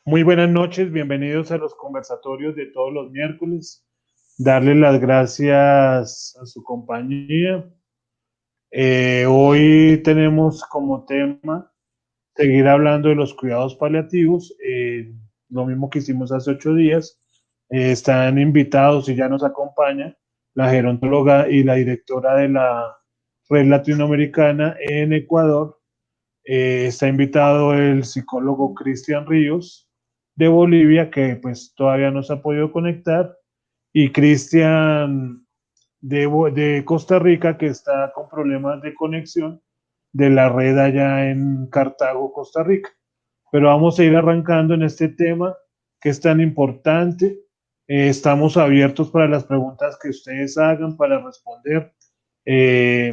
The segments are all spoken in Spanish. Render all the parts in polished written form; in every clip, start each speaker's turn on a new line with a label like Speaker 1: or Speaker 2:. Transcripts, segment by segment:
Speaker 1: Muy buenas noches, bienvenidos a los conversatorios de todos los miércoles. Darle las gracias a su compañía. Hoy tenemos como tema seguir hablando de los cuidados paliativos, lo mismo que hicimos hace 8 días. Están invitados y ya nos acompaña la gerontóloga y la directora de la Red Latinoamericana en Ecuador. Está invitado el psicólogo Cristian Ríos de Bolivia, que pues todavía no se ha podido conectar, y Cristian de Costa Rica, que está con problemas de conexión de la red allá en Cartago, Costa Rica. Pero vamos a ir arrancando en este tema que es tan importante. Estamos abiertos para las preguntas que ustedes hagan para responder. Eh,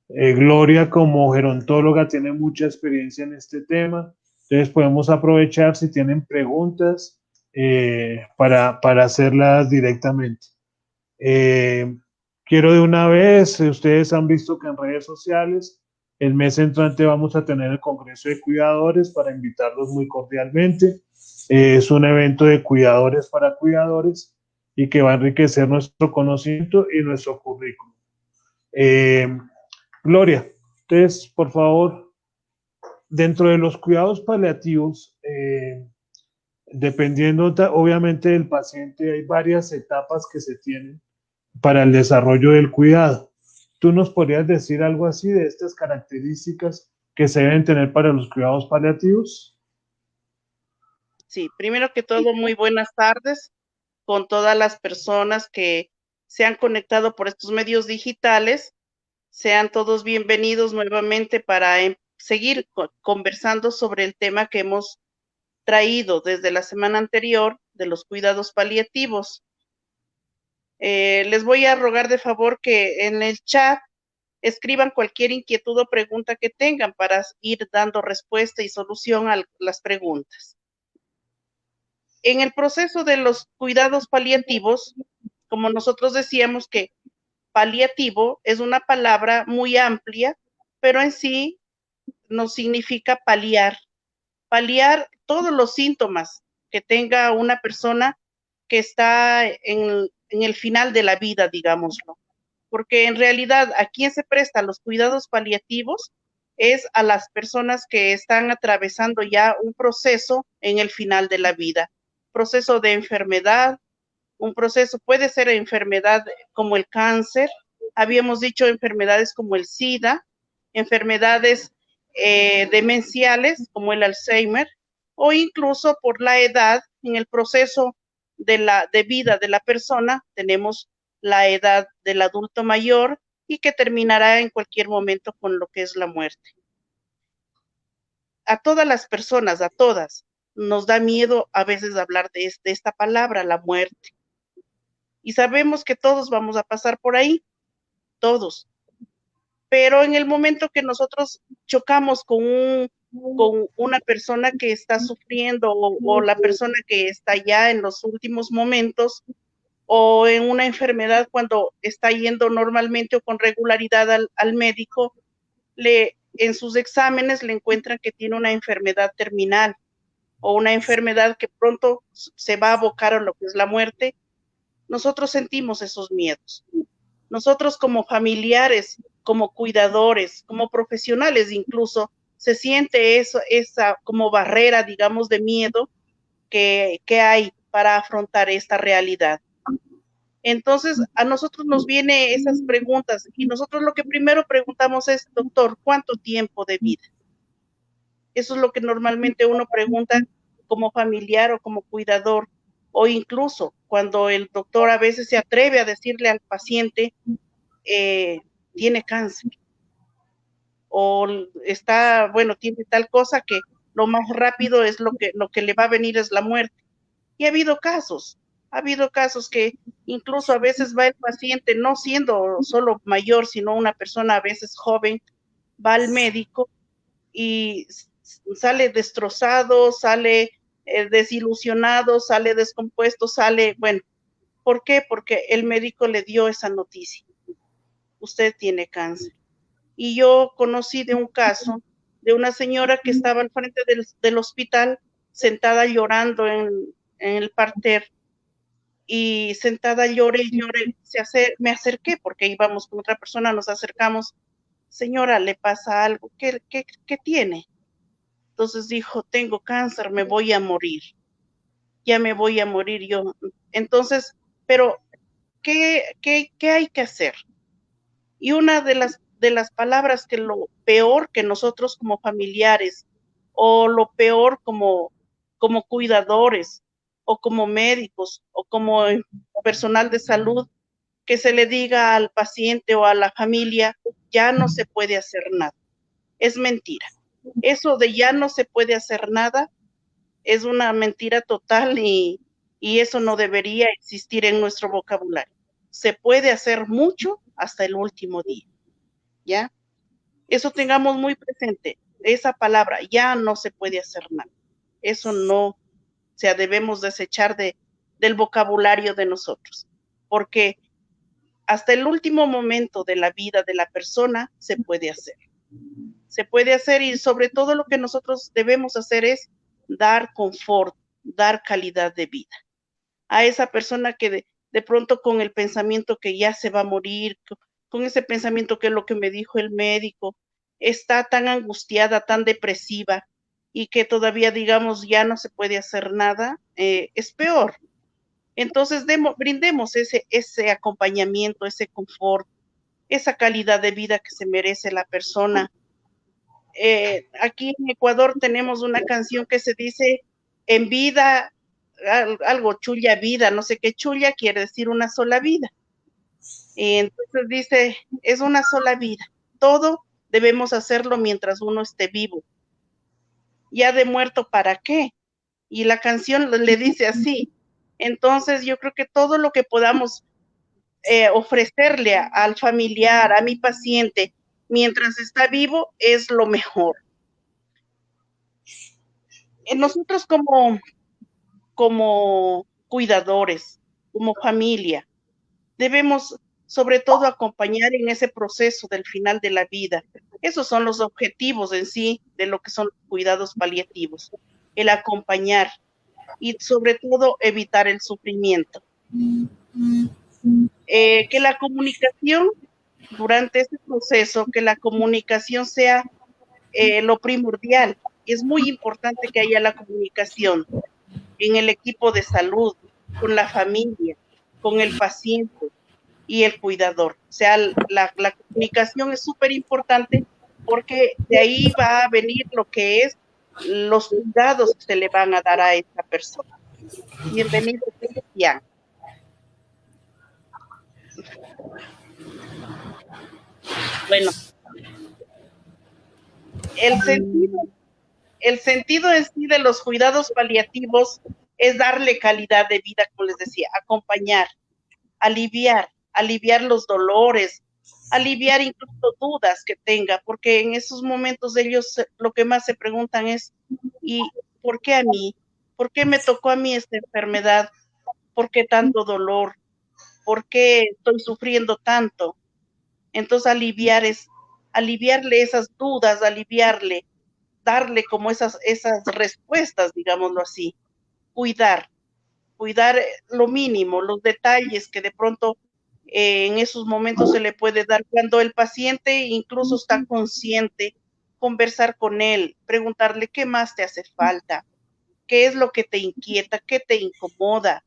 Speaker 1: Gloria, como gerontóloga, tiene mucha experiencia en este tema, entonces podemos aprovechar si tienen preguntas para hacerlas directamente. Eh, Quiero de una vez, ustedes han visto que en redes sociales el mes entrante vamos a tener el Congreso de Cuidadores para invitarlos muy cordialmente. Es un evento de cuidadores para cuidadores y que va a enriquecer nuestro conocimiento y nuestro currículum. Eh, Gloria, entonces, por favor, dentro de los cuidados paliativos, dependiendo obviamente del paciente, hay varias etapas que se tienen para el desarrollo del cuidado. ¿Tú nos podrías decir algo así de estas características que se deben tener para los cuidados paliativos?
Speaker 2: Sí, primero que todo, muy buenas tardes con todas las personas que se han conectado por estos medios digitales. Sean todos bienvenidos nuevamente para seguir conversando sobre el tema que hemos traído desde la semana anterior de los cuidados paliativos. Les voy a rogar de favor que en el chat escriban cualquier inquietud o pregunta que tengan para ir dando respuesta y solución a las preguntas. En el proceso de los cuidados paliativos, como nosotros decíamos que paliativo es una palabra muy amplia, pero en sí nos significa paliar. Paliar todos los síntomas que tenga una persona que está en el final de la vida, digámoslo. Porque en realidad a quien se prestan los cuidados paliativos es a las personas que están atravesando ya un proceso en el final de la vida, proceso de enfermedad, un proceso, puede ser enfermedad como el cáncer, habíamos dicho enfermedades como el SIDA, enfermedades demenciales como el Alzheimer, o incluso por la edad, en el proceso de vida de la persona, tenemos la edad del adulto mayor y que terminará en cualquier momento con lo que es la muerte. A todas las personas, a todas, nos da miedo a veces hablar de esta palabra, la muerte. Y sabemos que todos vamos a pasar por ahí, todos. Pero en el momento que nosotros chocamos con una persona que está sufriendo o la persona que está ya en los últimos momentos o en una enfermedad cuando está yendo normalmente o con regularidad al médico, en sus exámenes le encuentran que tiene una enfermedad terminal o una enfermedad que pronto se va a abocar a lo que es la muerte, nosotros sentimos esos miedos. Nosotros como familiares, como cuidadores, como profesionales incluso, se siente eso, esa como barrera, digamos, de miedo que hay para afrontar esta realidad. Entonces, a nosotros nos vienen esas preguntas y nosotros lo que primero preguntamos es, doctor, ¿cuánto tiempo de vida? Eso es lo que normalmente uno pregunta como familiar o como cuidador, o incluso cuando el doctor a veces se atreve a decirle al paciente, eh, tiene cáncer o está, bueno, tiene tal cosa que lo más rápido es lo que le va a venir es la muerte. Y ha habido casos que incluso a veces va el paciente, no siendo solo mayor, sino una persona a veces joven, va al médico y sale destrozado, sale desilusionado, sale descompuesto, sale, bueno, ¿por qué? Porque el médico le dio esa noticia. Usted tiene cáncer. Y yo conocí de un caso de una señora que estaba al frente del hospital sentada llorando en el parter, y sentada lloré y lloré. Me acerqué porque íbamos con otra persona, nos acercamos. Señora, ¿le pasa algo? ¿Qué tiene? Entonces dijo, tengo cáncer, me voy a morir. Ya me voy a morir yo. Entonces, pero, ¿qué hay que hacer? Y una de las palabras que lo peor que nosotros como familiares, o lo peor como cuidadores, o como médicos, o como personal de salud, que se le diga al paciente o a la familia, ya no se puede hacer nada. Es mentira. Eso de ya no se puede hacer nada es una mentira total, y eso no debería existir en nuestro vocabulario. Se puede hacer mucho hasta el último día, ¿ya? Eso tengamos muy presente, esa palabra, ya no se puede hacer nada. Eso no, o sea, debemos desechar del vocabulario de nosotros, porque hasta el último momento de la vida de la persona se puede hacer. Se puede hacer, y sobre todo lo que nosotros debemos hacer es dar confort, dar calidad de vida a esa persona que de pronto con el pensamiento que ya se va a morir, con ese pensamiento que es lo que me dijo el médico, está tan angustiada, tan depresiva, y que todavía, digamos, ya no se puede hacer nada, es peor. Entonces brindemos ese acompañamiento, ese confort, esa calidad de vida que se merece la persona. Aquí en Ecuador tenemos una canción que se dice, en vida, algo chulla vida, no sé qué chulla quiere decir una sola vida. Y entonces dice, es una sola vida. Todo debemos hacerlo mientras uno esté vivo. Ya de muerto, ¿para qué? Y la canción le dice así. Entonces yo creo que todo lo que podamos ofrecerle al familiar, a mi paciente, mientras está vivo, es lo mejor. Nosotros como cuidadores, como familia, debemos sobre todo acompañar en ese proceso del final de la vida. Esos son los objetivos en sí de lo que son cuidados paliativos, el acompañar y sobre todo evitar el sufrimiento. Que la comunicación durante ese proceso, que la comunicación sea lo primordial. Es muy importante que haya la comunicación en el equipo de salud, con la familia, con el paciente y el cuidador. O sea, la comunicación es súper importante, porque de ahí va a venir lo que es los cuidados que se le van a dar a esta persona. Bienvenido, Cristian. Bueno, el sentido en sí de los cuidados paliativos es darle calidad de vida, como les decía, acompañar, aliviar los dolores, aliviar incluso dudas que tenga, porque en esos momentos ellos lo que más se preguntan es, ¿y por qué a mí? ¿Por qué me tocó a mí esta enfermedad? ¿Por qué tanto dolor? ¿Por qué estoy sufriendo tanto? Entonces aliviarle esas dudas, darle como esas respuestas, digámoslo así, cuidar lo mínimo, los detalles que de pronto en esos momentos se le puede dar cuando el paciente incluso está consciente, conversar con él, preguntarle qué más te hace falta, qué es lo que te inquieta, qué te incomoda,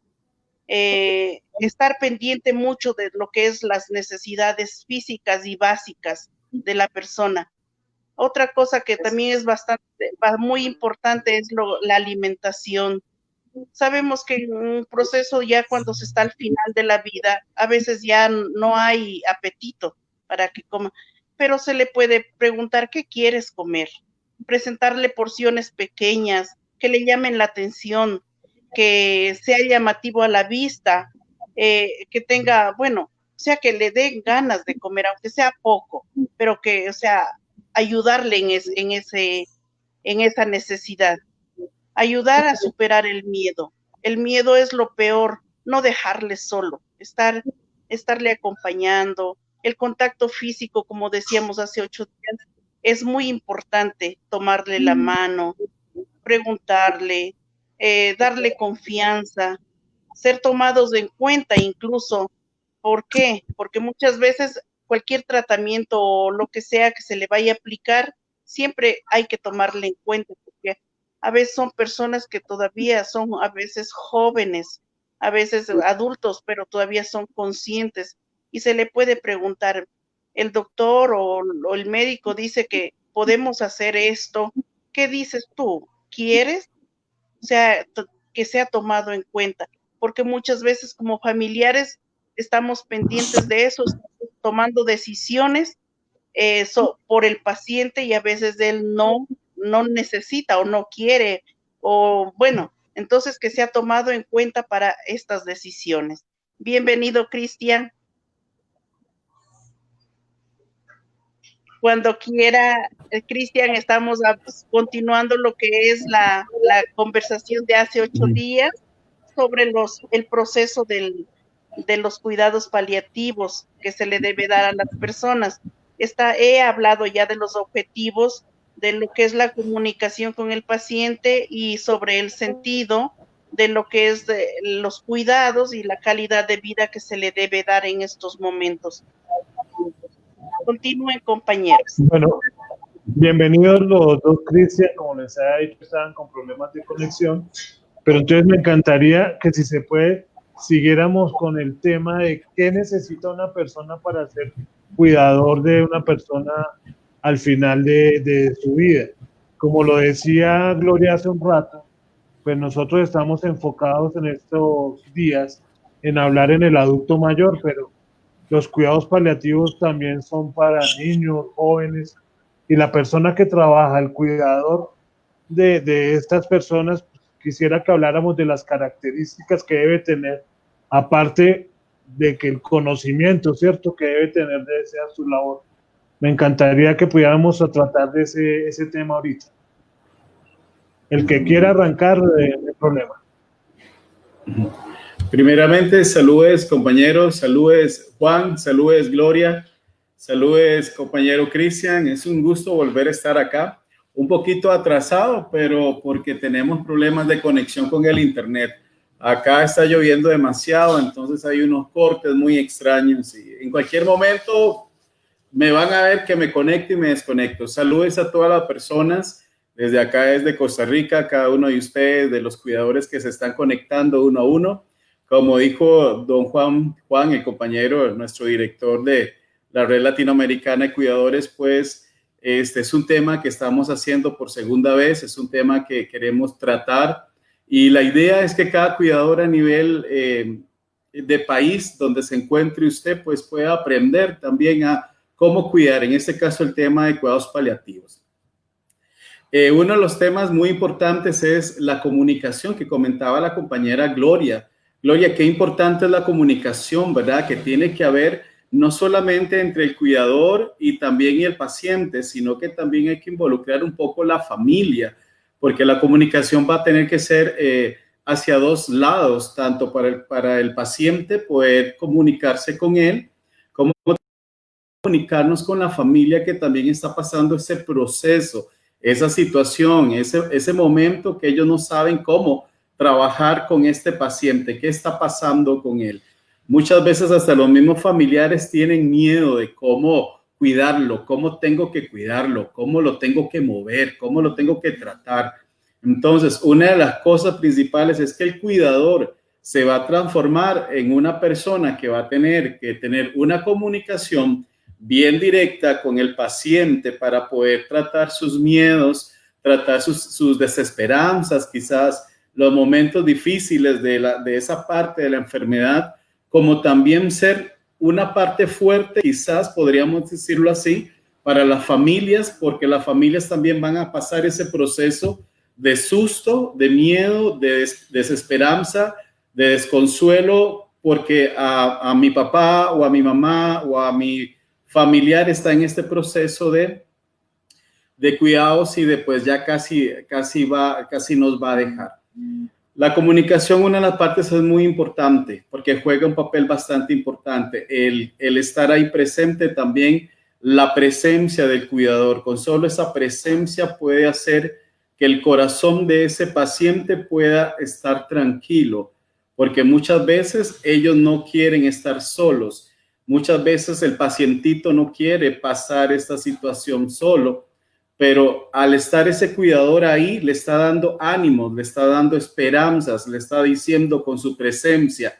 Speaker 2: estar pendiente mucho de lo que es las necesidades físicas y básicas de la persona. Otra cosa que también es muy importante es la alimentación. Sabemos que en un proceso ya cuando se está al final de la vida, a veces ya no hay apetito para que coma, pero se le puede preguntar qué quieres comer, presentarle porciones pequeñas que le llamen la atención, que sea llamativo a la vista, que tenga, bueno, o sea, que le den ganas de comer, aunque sea poco, pero que, o sea, ayudarle en esa necesidad. Ayudar a superar el miedo. El miedo es lo peor, no dejarle solo, estarle acompañando. El contacto físico, como decíamos hace 8 días, es muy importante, tomarle la mano, preguntarle, darle confianza, ser tomados en cuenta incluso. ¿Por qué? Porque muchas veces cualquier tratamiento o lo que sea que se le vaya a aplicar, siempre hay que tomarle en cuenta, porque a veces son personas que todavía son a veces jóvenes, a veces adultos, pero todavía son conscientes y se le puede preguntar, el doctor o el médico dice que podemos hacer esto, ¿qué dices tú? ¿Quieres? O sea, que sea tomado en cuenta, porque muchas veces como familiares estamos pendientes de eso, tomando decisiones por el paciente y a veces él no necesita o no quiere, o bueno, entonces que sea tomado en cuenta para estas decisiones. Bienvenido, Cristian. Cuando quiera, Cristian, estamos continuando lo que es la conversación de hace 8 días sobre el proceso de los cuidados paliativos que se le debe dar a las personas. He hablado ya de los objetivos de lo que es la comunicación con el paciente y sobre el sentido de lo que es los cuidados y la calidad de vida que se le debe dar en estos momentos. Continúen, compañeros.
Speaker 1: Bueno, bienvenidos los dos, Cristian. Como les había dicho, estaban con problemas de conexión, pero entonces me encantaría que, si se puede, siguiéramos con el tema de qué necesita una persona para ser cuidador de una persona al final de su vida. Como lo decía Gloria hace un rato, pues nosotros estamos enfocados en estos días en hablar en el adulto mayor, pero los cuidados paliativos también son para niños, jóvenes, y la persona que trabaja, el cuidador de estas personas, quisiera que habláramos de las características que debe tener, aparte de que el conocimiento, ¿cierto?, que debe tener de esa su labor. Me encantaría que pudiéramos tratar de ese tema ahorita. El que quiera arrancar, no hay problema.
Speaker 3: Primeramente, saludes compañeros, saludes Juan, saludes Gloria, saludes compañero Cristian. Es un gusto volver a estar acá. Un poquito atrasado, pero porque tenemos problemas de conexión con el internet. Acá está lloviendo demasiado, entonces hay unos cortes muy extraños y en cualquier momento me van a ver que me conecto y me desconecto. Saludes a todas las personas desde acá, desde Costa Rica, cada uno de ustedes, de los cuidadores que se están conectando uno a uno. Como dijo don Juan, el compañero, nuestro director de la Red Latinoamericana de Cuidadores, pues este es un tema que estamos haciendo por segunda vez, es un tema que queremos tratar y la idea es que cada cuidador a nivel de país donde se encuentre usted, pues pueda aprender también a cómo cuidar, en este caso el tema de cuidados paliativos. Uno de los temas muy importantes es la comunicación que comentaba la compañera Gloria. Gloria, qué importante es la comunicación, ¿verdad? Que tiene que haber no solamente entre el cuidador y también el paciente, sino que también hay que involucrar un poco la familia, porque la comunicación va a tener que ser hacia dos lados, tanto para el paciente poder comunicarse con él, como comunicarnos con la familia que también está pasando ese proceso, esa situación, ese momento que ellos no saben cómo trabajar con este paciente, qué está pasando con él. Muchas veces hasta los mismos familiares tienen miedo de cómo cuidarlo, cómo tengo que cuidarlo, cómo lo tengo que mover, cómo lo tengo que tratar. Entonces, una de las cosas principales es que el cuidador se va a transformar en una persona que va a tener que tener una comunicación bien directa con el paciente para poder tratar sus miedos, tratar sus desesperanzas, quizás los momentos difíciles de esa parte de la enfermedad, como también ser una parte fuerte, quizás podríamos decirlo así, para las familias, porque las familias también van a pasar ese proceso de susto, de miedo, de desesperanza, de desconsuelo, porque a mi papá o a mi mamá o a mi familiar está en este proceso de cuidados y después ya casi nos va a dejar. La comunicación, una de las partes, es muy importante porque juega un papel bastante importante. El estar ahí presente también, la presencia del cuidador. Con solo esa presencia puede hacer que el corazón de ese paciente pueda estar tranquilo, porque muchas veces ellos no quieren estar solos. Muchas veces el pacientito no quiere pasar esta situación solo, pero al estar ese cuidador ahí, le está dando ánimos, le está dando esperanzas, le está diciendo con su presencia,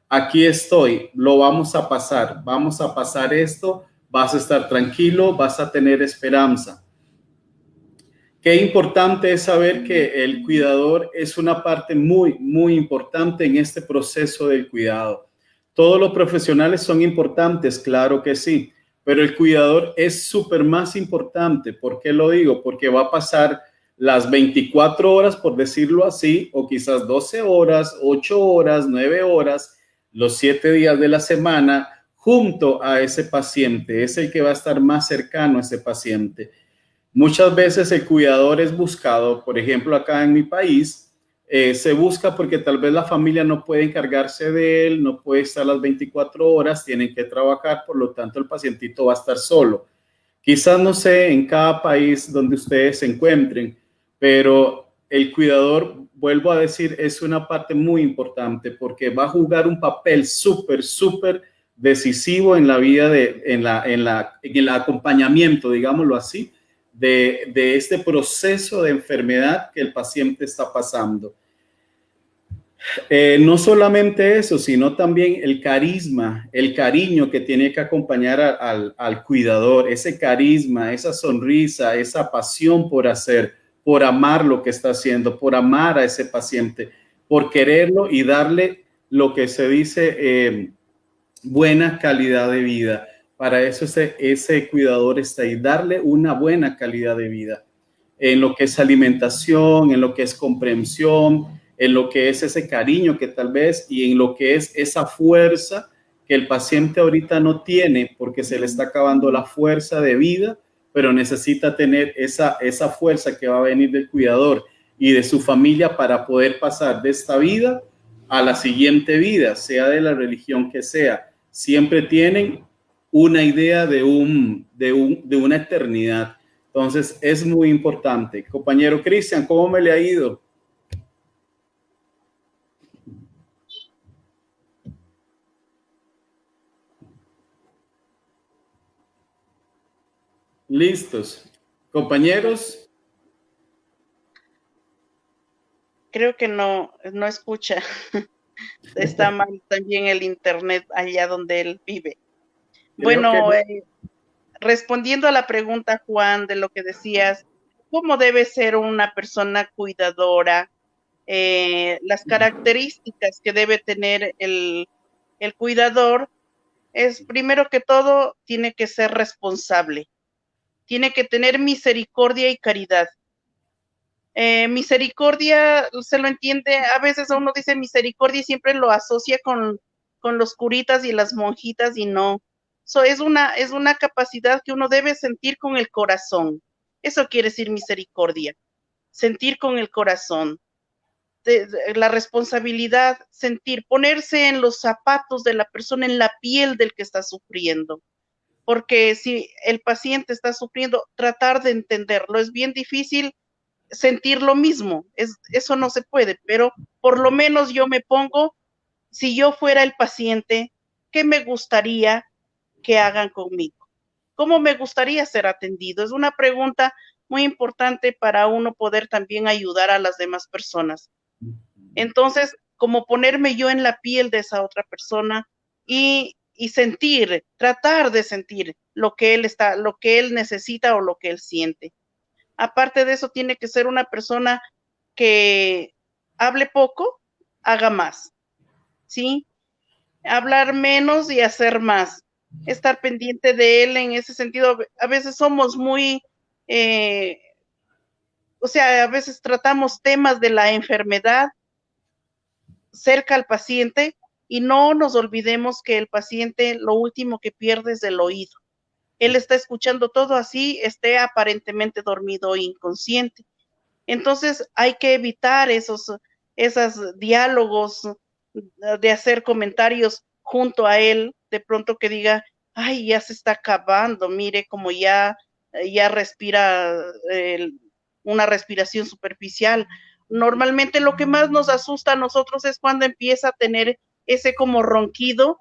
Speaker 3: aquí estoy, lo vamos a pasar esto, vas a estar tranquilo, vas a tener esperanza. Qué importante es saber que el cuidador es una parte muy, muy importante en este proceso del cuidado. Todos los profesionales son importantes, claro que sí, pero el cuidador es súper más importante. ¿Por qué lo digo? Porque va a pasar las 24 horas, por decirlo así, o quizás 12 horas, 8 horas, 9 horas, los 7 días de la semana, junto a ese paciente. Es el que va a estar más cercano a ese paciente. Muchas veces el cuidador es buscado, por ejemplo, acá en mi país, se busca porque tal vez la familia no puede encargarse de él, no puede estar las 24 horas, tienen que trabajar, por lo tanto el pacientito va a estar solo. Quizás no sé en cada país donde ustedes se encuentren, pero el cuidador, vuelvo a decir, es una parte muy importante porque va a jugar un papel súper, súper decisivo en la vida, en el acompañamiento, digámoslo así, de este proceso de enfermedad que el paciente está pasando. No solamente eso, sino también el carisma, el cariño que tiene que acompañar al cuidador, ese carisma, esa sonrisa, esa pasión por hacer, por amar lo que está haciendo, por amar a ese paciente, por quererlo y darle lo que se dice buena calidad de vida. Para eso ese cuidador está ahí, darle una buena calidad de vida en lo que es alimentación, en lo que es comprensión, en lo que es ese cariño que tal vez y en lo que es esa fuerza que el paciente ahorita no tiene porque se le está acabando la fuerza de vida, pero necesita tener esa fuerza que va a venir del cuidador y de su familia para poder pasar de esta vida a la siguiente vida, sea de la religión que sea. Siempre tienen una idea de una eternidad. Entonces, es muy importante. Compañero Cristian, ¿cómo me le ha ido? Listos. Compañeros.
Speaker 2: Creo que no escucha. Está mal también el internet allá donde él vive. Bueno, respondiendo a la pregunta, Juan, de lo que decías, ¿cómo debe ser una persona cuidadora? Las características que debe tener el cuidador es, primero que todo, tiene que ser responsable, tiene que tener misericordia y caridad. Misericordia, se lo entiende, a veces uno dice misericordia y siempre lo asocia con los curitas y las monjitas y no. Es una capacidad que uno debe sentir con el corazón. Eso quiere decir misericordia, sentir con el corazón. La responsabilidad, sentir, ponerse en los zapatos de la persona, en la piel del que está sufriendo. Porque si el paciente está sufriendo, tratar de entenderlo. Es bien difícil sentir lo mismo, eso no se puede, pero por lo menos yo me pongo, si yo fuera el paciente, ¿qué me gustaría que hagan conmigo? ¿Cómo me gustaría ser atendido? Es una pregunta muy importante para uno poder también ayudar a las demás personas. Entonces, como ponerme yo en la piel de esa otra persona y sentir, tratar de sentir lo que él necesita o lo que él siente. Aparte de eso, tiene que ser una persona que hable poco, haga más, ¿sí? Hablar menos y hacer más. Estar pendiente de él en ese sentido. A veces somos muy, a veces tratamos temas de la enfermedad cerca al paciente y no nos olvidemos que el paciente lo último que pierde es el oído. Él está escuchando todo así, esté aparentemente dormido o inconsciente. Entonces hay que evitar esos diálogos, de hacer comentarios junto a él, de pronto que diga, ay, ya se está acabando, mire como ya respira una respiración superficial. Normalmente lo que más nos asusta a nosotros es cuando empieza a tener ese como ronquido,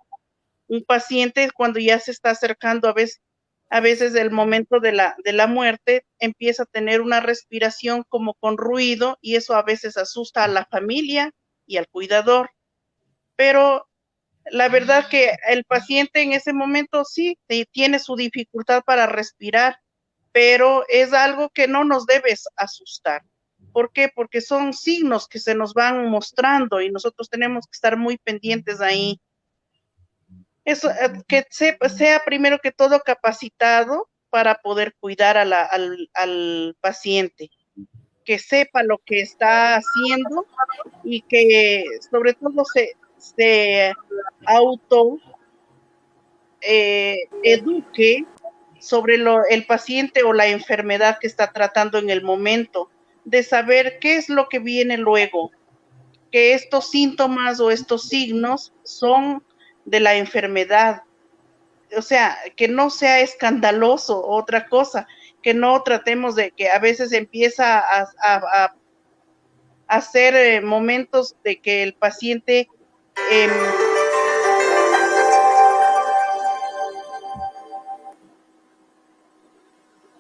Speaker 2: un paciente cuando ya se está acercando a veces el momento de la muerte, empieza a tener una respiración como con ruido y eso a veces asusta a la familia y al cuidador. Pero la verdad que el paciente en ese momento sí tiene su dificultad para respirar, pero es algo que no nos debe asustar. ¿Por qué? Porque son signos que se nos van mostrando y nosotros tenemos que estar muy pendientes ahí. Eso, que sea primero que todo capacitado para poder cuidar al paciente, que sepa lo que está haciendo y que sobre todo se auto eduque sobre el paciente o la enfermedad que está tratando en el momento, de saber qué es lo que viene luego, que estos síntomas o estos signos son de la enfermedad. O sea, que no sea escandaloso otra cosa, que no tratemos de que a veces empieza a hacer momentos de que el paciente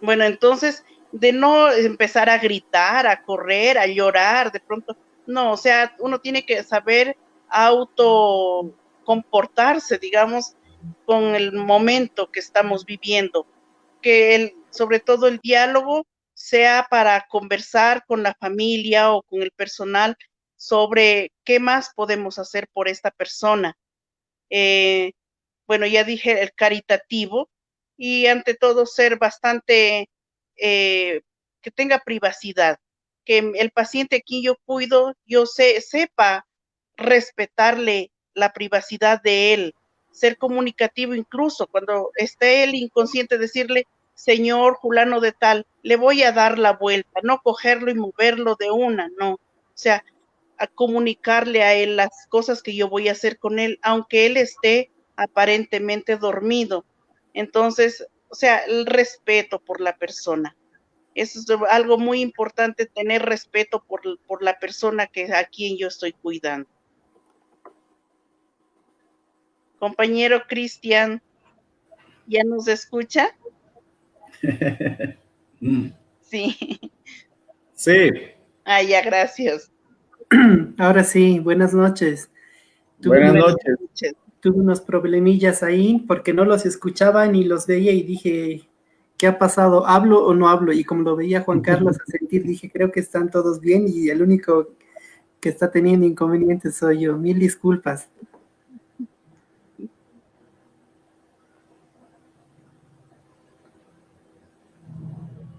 Speaker 2: bueno, entonces de no empezar a gritar, a correr, a llorar, de pronto, no, o sea, uno tiene que saber auto comportarse, digamos, con el momento que estamos viviendo, que sobre todo el diálogo sea para conversar con la familia o con el personal sobre qué más podemos hacer por esta persona. Bueno, ya dije el caritativo y ante todo ser bastante, que tenga privacidad, que el paciente a quien yo cuido, yo sepa respetarle la privacidad de él, ser comunicativo incluso cuando esté él inconsciente, decirle, señor fulano de tal, le voy a dar la vuelta, no cogerlo y moverlo de una, no, o sea, a comunicarle a él las cosas que yo voy a hacer con él, aunque él esté aparentemente dormido. Entonces, o sea, el respeto por la persona. Eso es algo muy importante, tener respeto por la persona a quien yo estoy cuidando. Compañero Cristian, ¿ya nos escucha? Sí.
Speaker 3: Sí.
Speaker 2: Ah, ya, gracias.
Speaker 4: Ahora sí, buenas noches.
Speaker 3: Buenas noches.
Speaker 4: Tuve unos problemillas ahí porque no los escuchaba ni los veía y dije, ¿qué ha pasado? ¿Hablo o no hablo? Y como lo veía Juan Carlos a sentir, dije, creo que están todos bien y el único que está teniendo inconvenientes soy yo. Mil disculpas.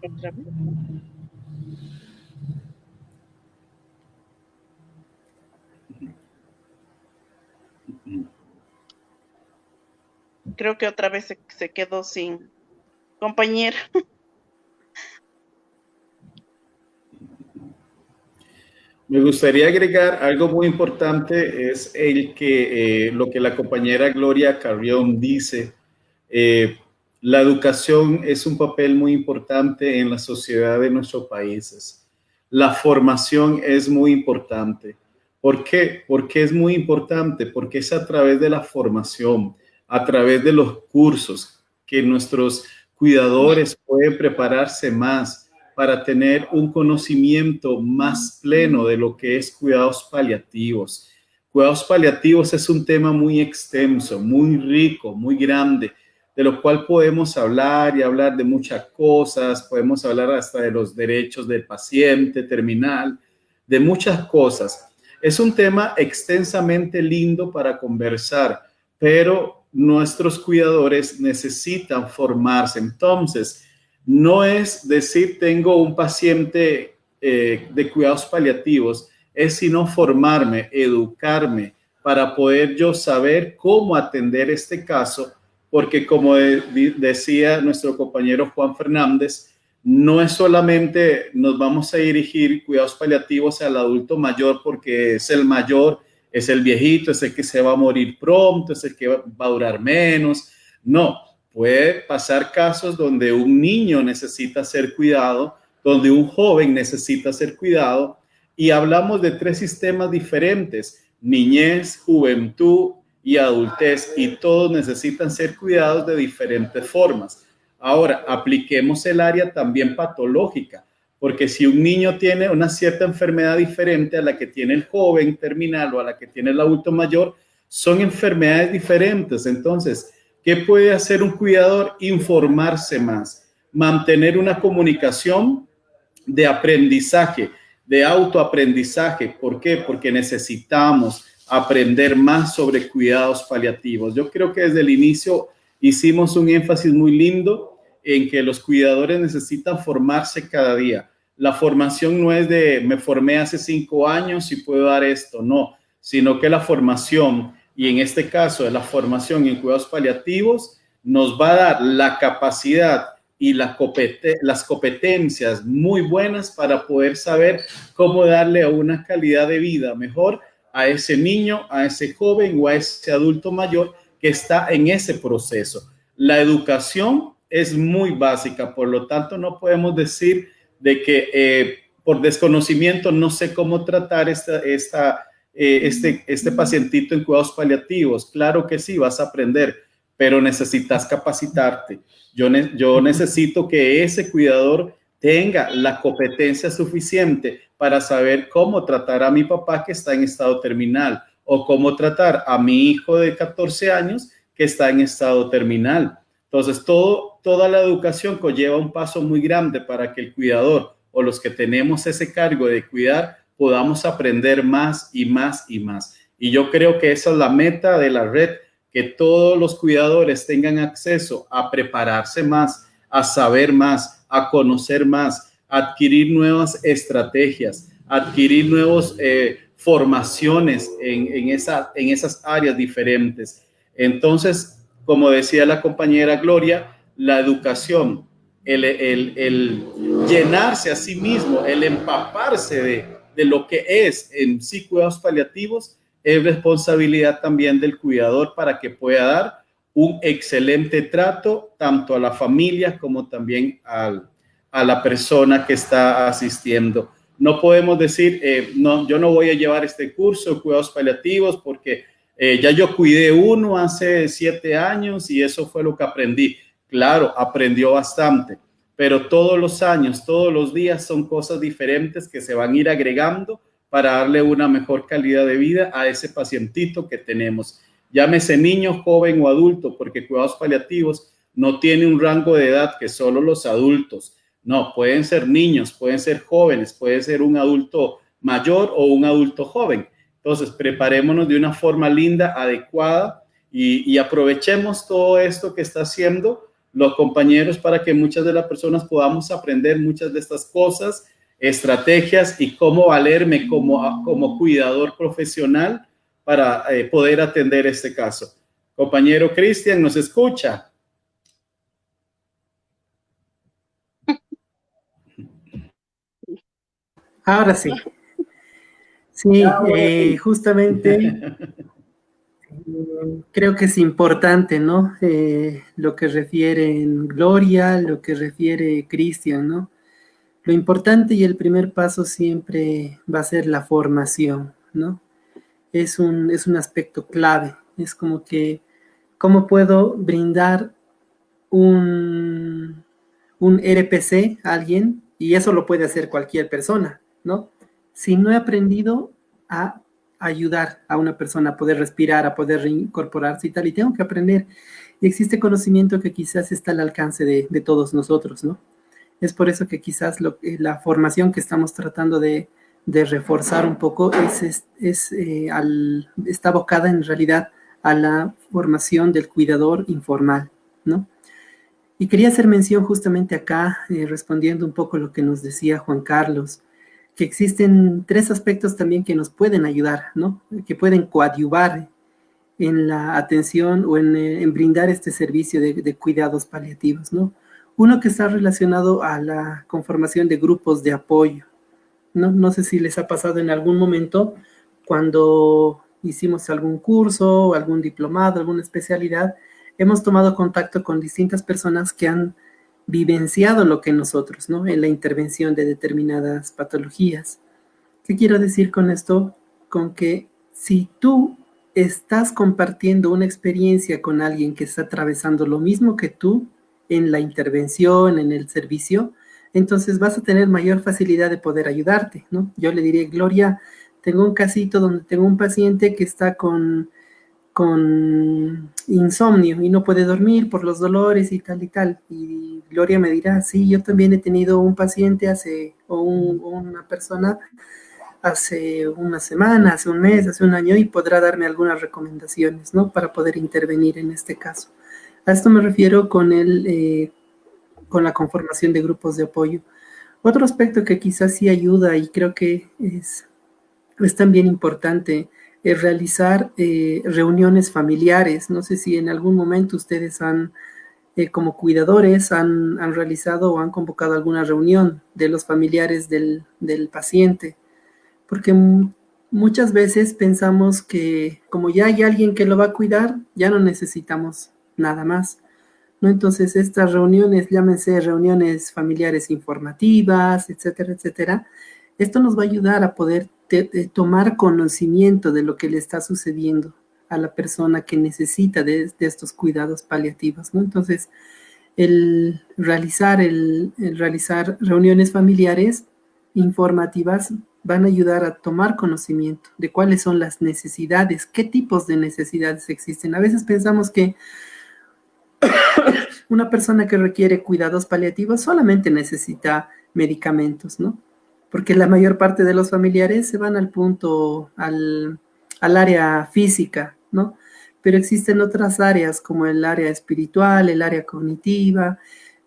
Speaker 2: ¿Otra vez? Creo que otra vez se quedó sin compañero.
Speaker 3: Me gustaría agregar algo muy importante, es el que lo que la compañera Gloria Carrión dice. La educación es un papel muy importante en la sociedad de nuestros países. La formación es muy importante. ¿Por qué? Porque es muy importante, porque es a través de la formación, a través de los cursos, que nuestros cuidadores pueden prepararse más para tener un conocimiento más pleno de lo que es cuidados paliativos. Cuidados paliativos es un tema muy extenso, muy rico, muy grande, de lo cual podemos hablar y hablar de muchas cosas, podemos hablar hasta de los derechos del paciente terminal, de muchas cosas. Es un tema extensamente lindo para conversar, pero nuestros cuidadores necesitan formarse. Entonces, no es decir tengo un paciente de cuidados paliativos, es sino formarme, educarme para poder yo saber cómo atender este caso, porque como decía nuestro compañero Juan Fernández, no es solamente nos vamos a dirigir cuidados paliativos al adulto mayor porque es el mayor, es el viejito, es el que se va a morir pronto, es el que va a durar menos. No, puede pasar casos donde un niño necesita ser cuidado donde un joven necesita ser cuidado, y hablamos de 3 sistemas diferentes: niñez, juventud y adultez, y todos necesitan ser cuidados de diferentes formas. Ahora, apliquemos el área también patológica, porque si un niño tiene una cierta enfermedad diferente a la que tiene el joven terminal o a la que tiene el adulto mayor, son enfermedades diferentes. Entonces, ¿qué puede hacer un cuidador? Informarse más, mantener una comunicación de aprendizaje, de autoaprendizaje. ¿Por qué? Porque necesitamos aprender más sobre cuidados paliativos. Yo creo que desde el inicio hicimos un énfasis muy lindo en que los cuidadores necesitan formarse cada día. La formación no es de me formé hace 5 años y puedo dar esto, no, sino que la formación, y en este caso la formación en cuidados paliativos, nos va a dar la capacidad y las competencias muy buenas para poder saber cómo darle a una calidad de vida mejor a ese niño, a ese joven o a ese adulto mayor que está en ese proceso. La educación es muy básica, por lo tanto no podemos decir de que por desconocimiento no sé cómo tratar este pacientito en cuidados paliativos. Claro que sí, vas a aprender, pero necesitas capacitarte. Yo necesito que ese cuidador tenga la competencia suficiente para saber cómo tratar a mi papá que está en estado terminal, o cómo tratar a mi hijo de 14 años que está en estado terminal. Entonces, toda la educación conlleva un paso muy grande para que el cuidador o los que tenemos ese cargo de cuidar podamos aprender más y más y más. Y yo creo que esa es la meta de la red, que todos los cuidadores tengan acceso a prepararse más, a saber más, a conocer más, a adquirir nuevas estrategias, a adquirir nuevas formaciones en esas áreas diferentes. Entonces, como decía la compañera Gloria, la educación, el llenarse a sí mismo, el empaparse de lo que es en sí cuidados paliativos, es responsabilidad también del cuidador para que pueda dar un excelente trato tanto a la familia como también a la persona que está asistiendo. No podemos decir, no, yo no voy a llevar este curso de cuidados paliativos porque ya yo cuidé uno hace 7 años y eso fue lo que aprendí. Claro, aprendió bastante, pero todos los años, todos los días son cosas diferentes que se van a ir agregando para darle una mejor calidad de vida a ese pacientito que tenemos. Llámese niño, joven o adulto, porque cuidados paliativos no tiene un rango de edad que solo los adultos. No, pueden ser niños, pueden ser jóvenes, puede ser un adulto mayor o un adulto joven. Entonces, preparémonos de una forma linda, adecuada, y aprovechemos todo esto que está haciendo los compañeros para que muchas de las personas podamos aprender muchas de estas cosas, estrategias y cómo valerme como cuidador profesional para poder atender este caso. Compañero Cristian, ¿nos escucha?
Speaker 4: Ahora sí. Sí, justamente creo que es importante, ¿no? Lo que refieren Gloria, lo que refiere Cristian, ¿no? Lo importante y el primer paso siempre va a ser la formación, ¿no? Es un aspecto clave. Es como que, ¿cómo puedo brindar un RPC a alguien? Y eso lo puede hacer cualquier persona, ¿no? Si no he aprendido a ayudar a una persona a poder respirar, a poder reincorporarse y tal, y tengo que aprender. Y existe conocimiento que quizás está al alcance de todos nosotros, ¿no? Es por eso que quizás la formación que estamos tratando de reforzar un poco está abocada en realidad a la formación del cuidador informal, ¿no? Y quería hacer mención justamente acá, respondiendo un poco lo que nos decía Juan Carlos, que existen 3 aspectos también que nos pueden ayudar, ¿no? Que pueden coadyuvar en la atención o en brindar este servicio de cuidados paliativos, ¿no? Uno que está relacionado a la conformación de grupos de apoyo, ¿no? No sé si les ha pasado en algún momento cuando hicimos algún curso, algún diplomado, alguna especialidad, hemos tomado contacto con distintas personas que han vivenciado lo que nosotros, ¿no? En la intervención de determinadas patologías. ¿Qué quiero decir con esto? Con que si tú estás compartiendo una experiencia con alguien que está atravesando lo mismo que tú en la intervención, en el servicio, entonces vas a tener mayor facilidad de poder ayudarte, ¿no? Yo le diré, Gloria, tengo un casito donde tengo un paciente que está con insomnio y no puede dormir por los dolores y tal y tal. Y Gloria me dirá, sí, yo también he tenido un paciente una persona hace una semana, hace un mes, hace un año, y podrá darme algunas recomendaciones, ¿no? Para poder intervenir en este caso. A esto me refiero con con la conformación de grupos de apoyo. Otro aspecto que quizás sí ayuda y creo que es también importante es realizar reuniones familiares. No sé si en algún momento ustedes como cuidadores, han realizado o han convocado alguna reunión de los familiares del paciente, porque muchas veces pensamos que como ya hay alguien que lo va a cuidar, ya no necesitamos nada más, ¿no? Entonces estas reuniones, llámense reuniones familiares informativas, etcétera, etcétera, esto nos va a ayudar a poder tomar conocimiento de lo que le está sucediendo a la persona que necesita de estos cuidados paliativos, ¿no? Entonces, el realizar reuniones familiares informativas van a ayudar a tomar conocimiento de cuáles son las necesidades, qué tipos de necesidades existen. A veces pensamos que una persona que requiere cuidados paliativos solamente necesita medicamentos, ¿no? Porque la mayor parte de los familiares se van al punto, al área física, ¿no? Pero existen otras áreas como el área espiritual, el área cognitiva,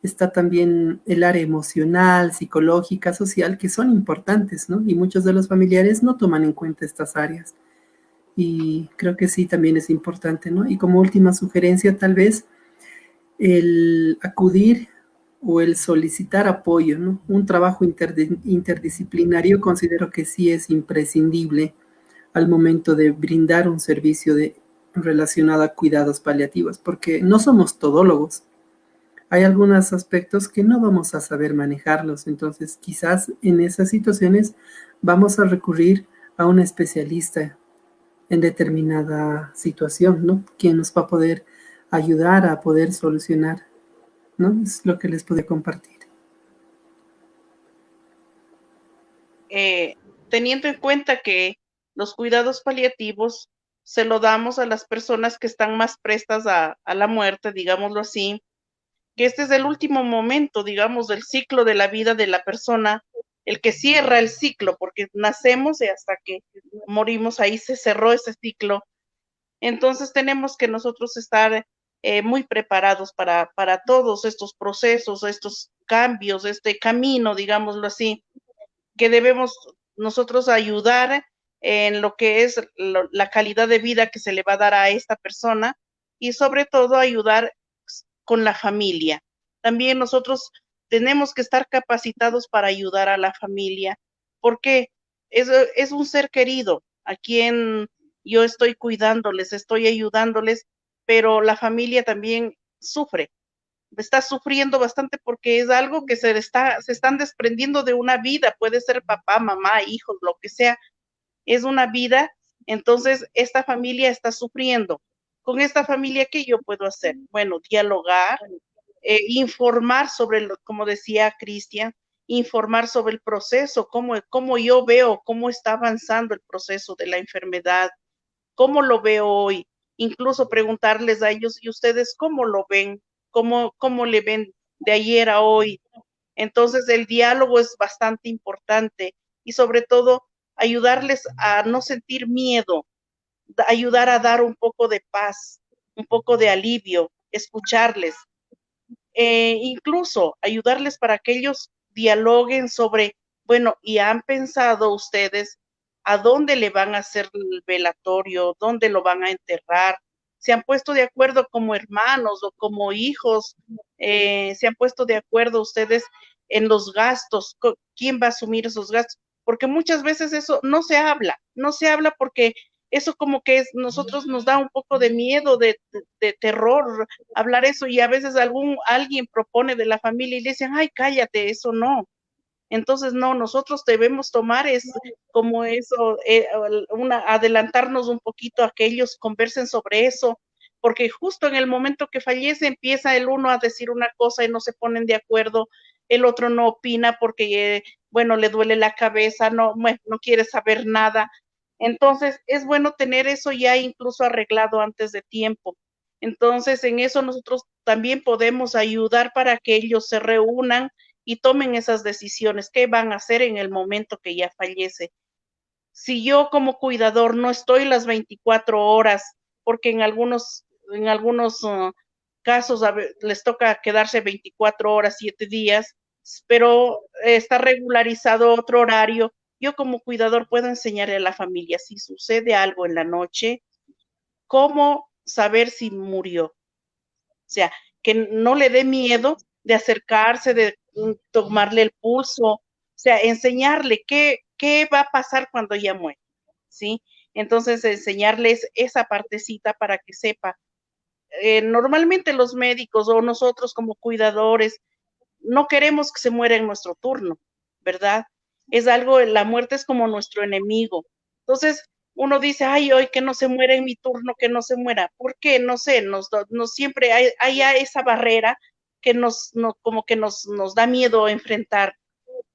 Speaker 4: está también el área emocional, psicológica, social, que son importantes, ¿no? Y muchos de los familiares no toman en cuenta estas áreas. Y creo que sí, también es importante, ¿no? Y como última sugerencia, tal vez, el acudir o el solicitar apoyo, ¿no? Un trabajo interdisciplinario considero que sí es imprescindible al momento de brindar un servicio relacionado a cuidados paliativos, porque no somos todólogos. Hay algunos aspectos que no vamos a saber manejarlos, entonces quizás en esas situaciones vamos a recurrir a un especialista en determinada situación, ¿no? Quien nos va a poder ayudar a poder solucionar, ¿no? Es lo que les puedo compartir.
Speaker 2: Teniendo en cuenta que los cuidados paliativos se lo damos a las personas que están más prestas a la muerte, digámoslo así, que este es el último momento, digamos, del ciclo de la vida de la persona, el que cierra el ciclo, porque nacemos y hasta que morimos ahí se cerró ese ciclo. Entonces tenemos que nosotros estar muy preparados para todos estos procesos, estos cambios, este camino, digámoslo así, que debemos nosotros ayudar en lo que es la calidad de vida que se le va a dar a esta persona y sobre todo ayudar con la familia. También nosotros tenemos que estar capacitados para ayudar a la familia, porque es un ser querido a quien yo estoy cuidándoles, estoy ayudándoles, pero la familia también sufre, está sufriendo bastante porque es algo que se están desprendiendo de una vida, puede ser papá, mamá, hijos, lo que sea, es una vida, entonces esta familia está sufriendo. Con esta familia, ¿qué yo puedo hacer? Bueno, dialogar, informar sobre, como decía Cristian, informar sobre el proceso, cómo yo veo, cómo está avanzando el proceso de la enfermedad, cómo lo veo hoy, incluso preguntarles a ellos, ¿y ustedes cómo lo ven? ¿Cómo le ven de ayer a hoy? Entonces el diálogo es bastante importante y sobre todo ayudarles a no sentir miedo, ayudar a dar un poco de paz, un poco de alivio, escucharles, incluso ayudarles para que ellos dialoguen sobre, bueno, ¿y han pensado ustedes a dónde le van a hacer el velatorio, dónde lo van a enterrar? ¿Se han puesto de acuerdo como hermanos o como hijos? ¿Se han puesto de acuerdo ustedes en los gastos? ¿Quién va a asumir esos gastos? Porque muchas veces eso no se habla porque eso como que nosotros nos da un poco de miedo, de terror hablar eso, y a veces alguien propone de la familia y le dicen, ay, cállate, eso no. Entonces, no, nosotros debemos tomar como eso, adelantarnos un poquito a que ellos conversen sobre eso, porque justo en el momento que fallece empieza el uno a decir una cosa y no se ponen de acuerdo, el otro no opina porque, bueno, le duele la cabeza, no quiere saber nada. Entonces, es bueno tener eso ya incluso arreglado antes de tiempo. Entonces, en eso nosotros también podemos ayudar para que ellos se reúnan y tomen esas decisiones, qué van a hacer en el momento que ya fallece. Si yo como cuidador no estoy las 24 horas, porque en algunos casos les toca quedarse 24 horas, 7 días, pero está regularizado otro horario, yo como cuidador puedo enseñarle a la familia, si sucede algo en la noche, cómo saber si murió. O sea, que no le dé miedo de acercarse, de tomarle el pulso, o sea, enseñarle qué va a pasar cuando ella muere, ¿sí? Entonces, enseñarles esa partecita para que sepa. Normalmente los médicos o nosotros como cuidadores no queremos que se muera en nuestro turno, ¿verdad? Es algo, la muerte es como nuestro enemigo. Entonces, uno dice, ay, hoy que no se muera en mi turno, que no se muera. ¿Por qué? No sé, nos siempre hay esa barrera que como que nos da miedo enfrentar,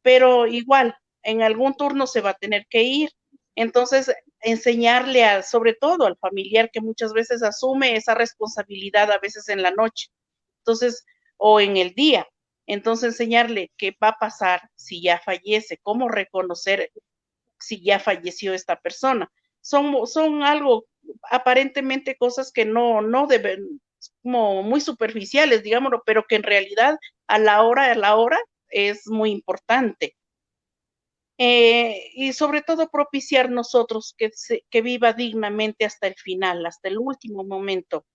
Speaker 2: pero igual, en algún turno se va a tener que ir. Entonces, enseñarle sobre todo al familiar que muchas veces asume esa responsabilidad a veces en la noche. Entonces, o en el día. Entonces, enseñarle qué va a pasar si ya fallece, cómo reconocer si ya falleció esta persona. Son algo, aparentemente cosas que no deben, como muy superficiales, digámoslo, pero que en realidad a la hora es muy importante. Y sobre todo propiciar nosotros que viva dignamente hasta el final, hasta el último momento,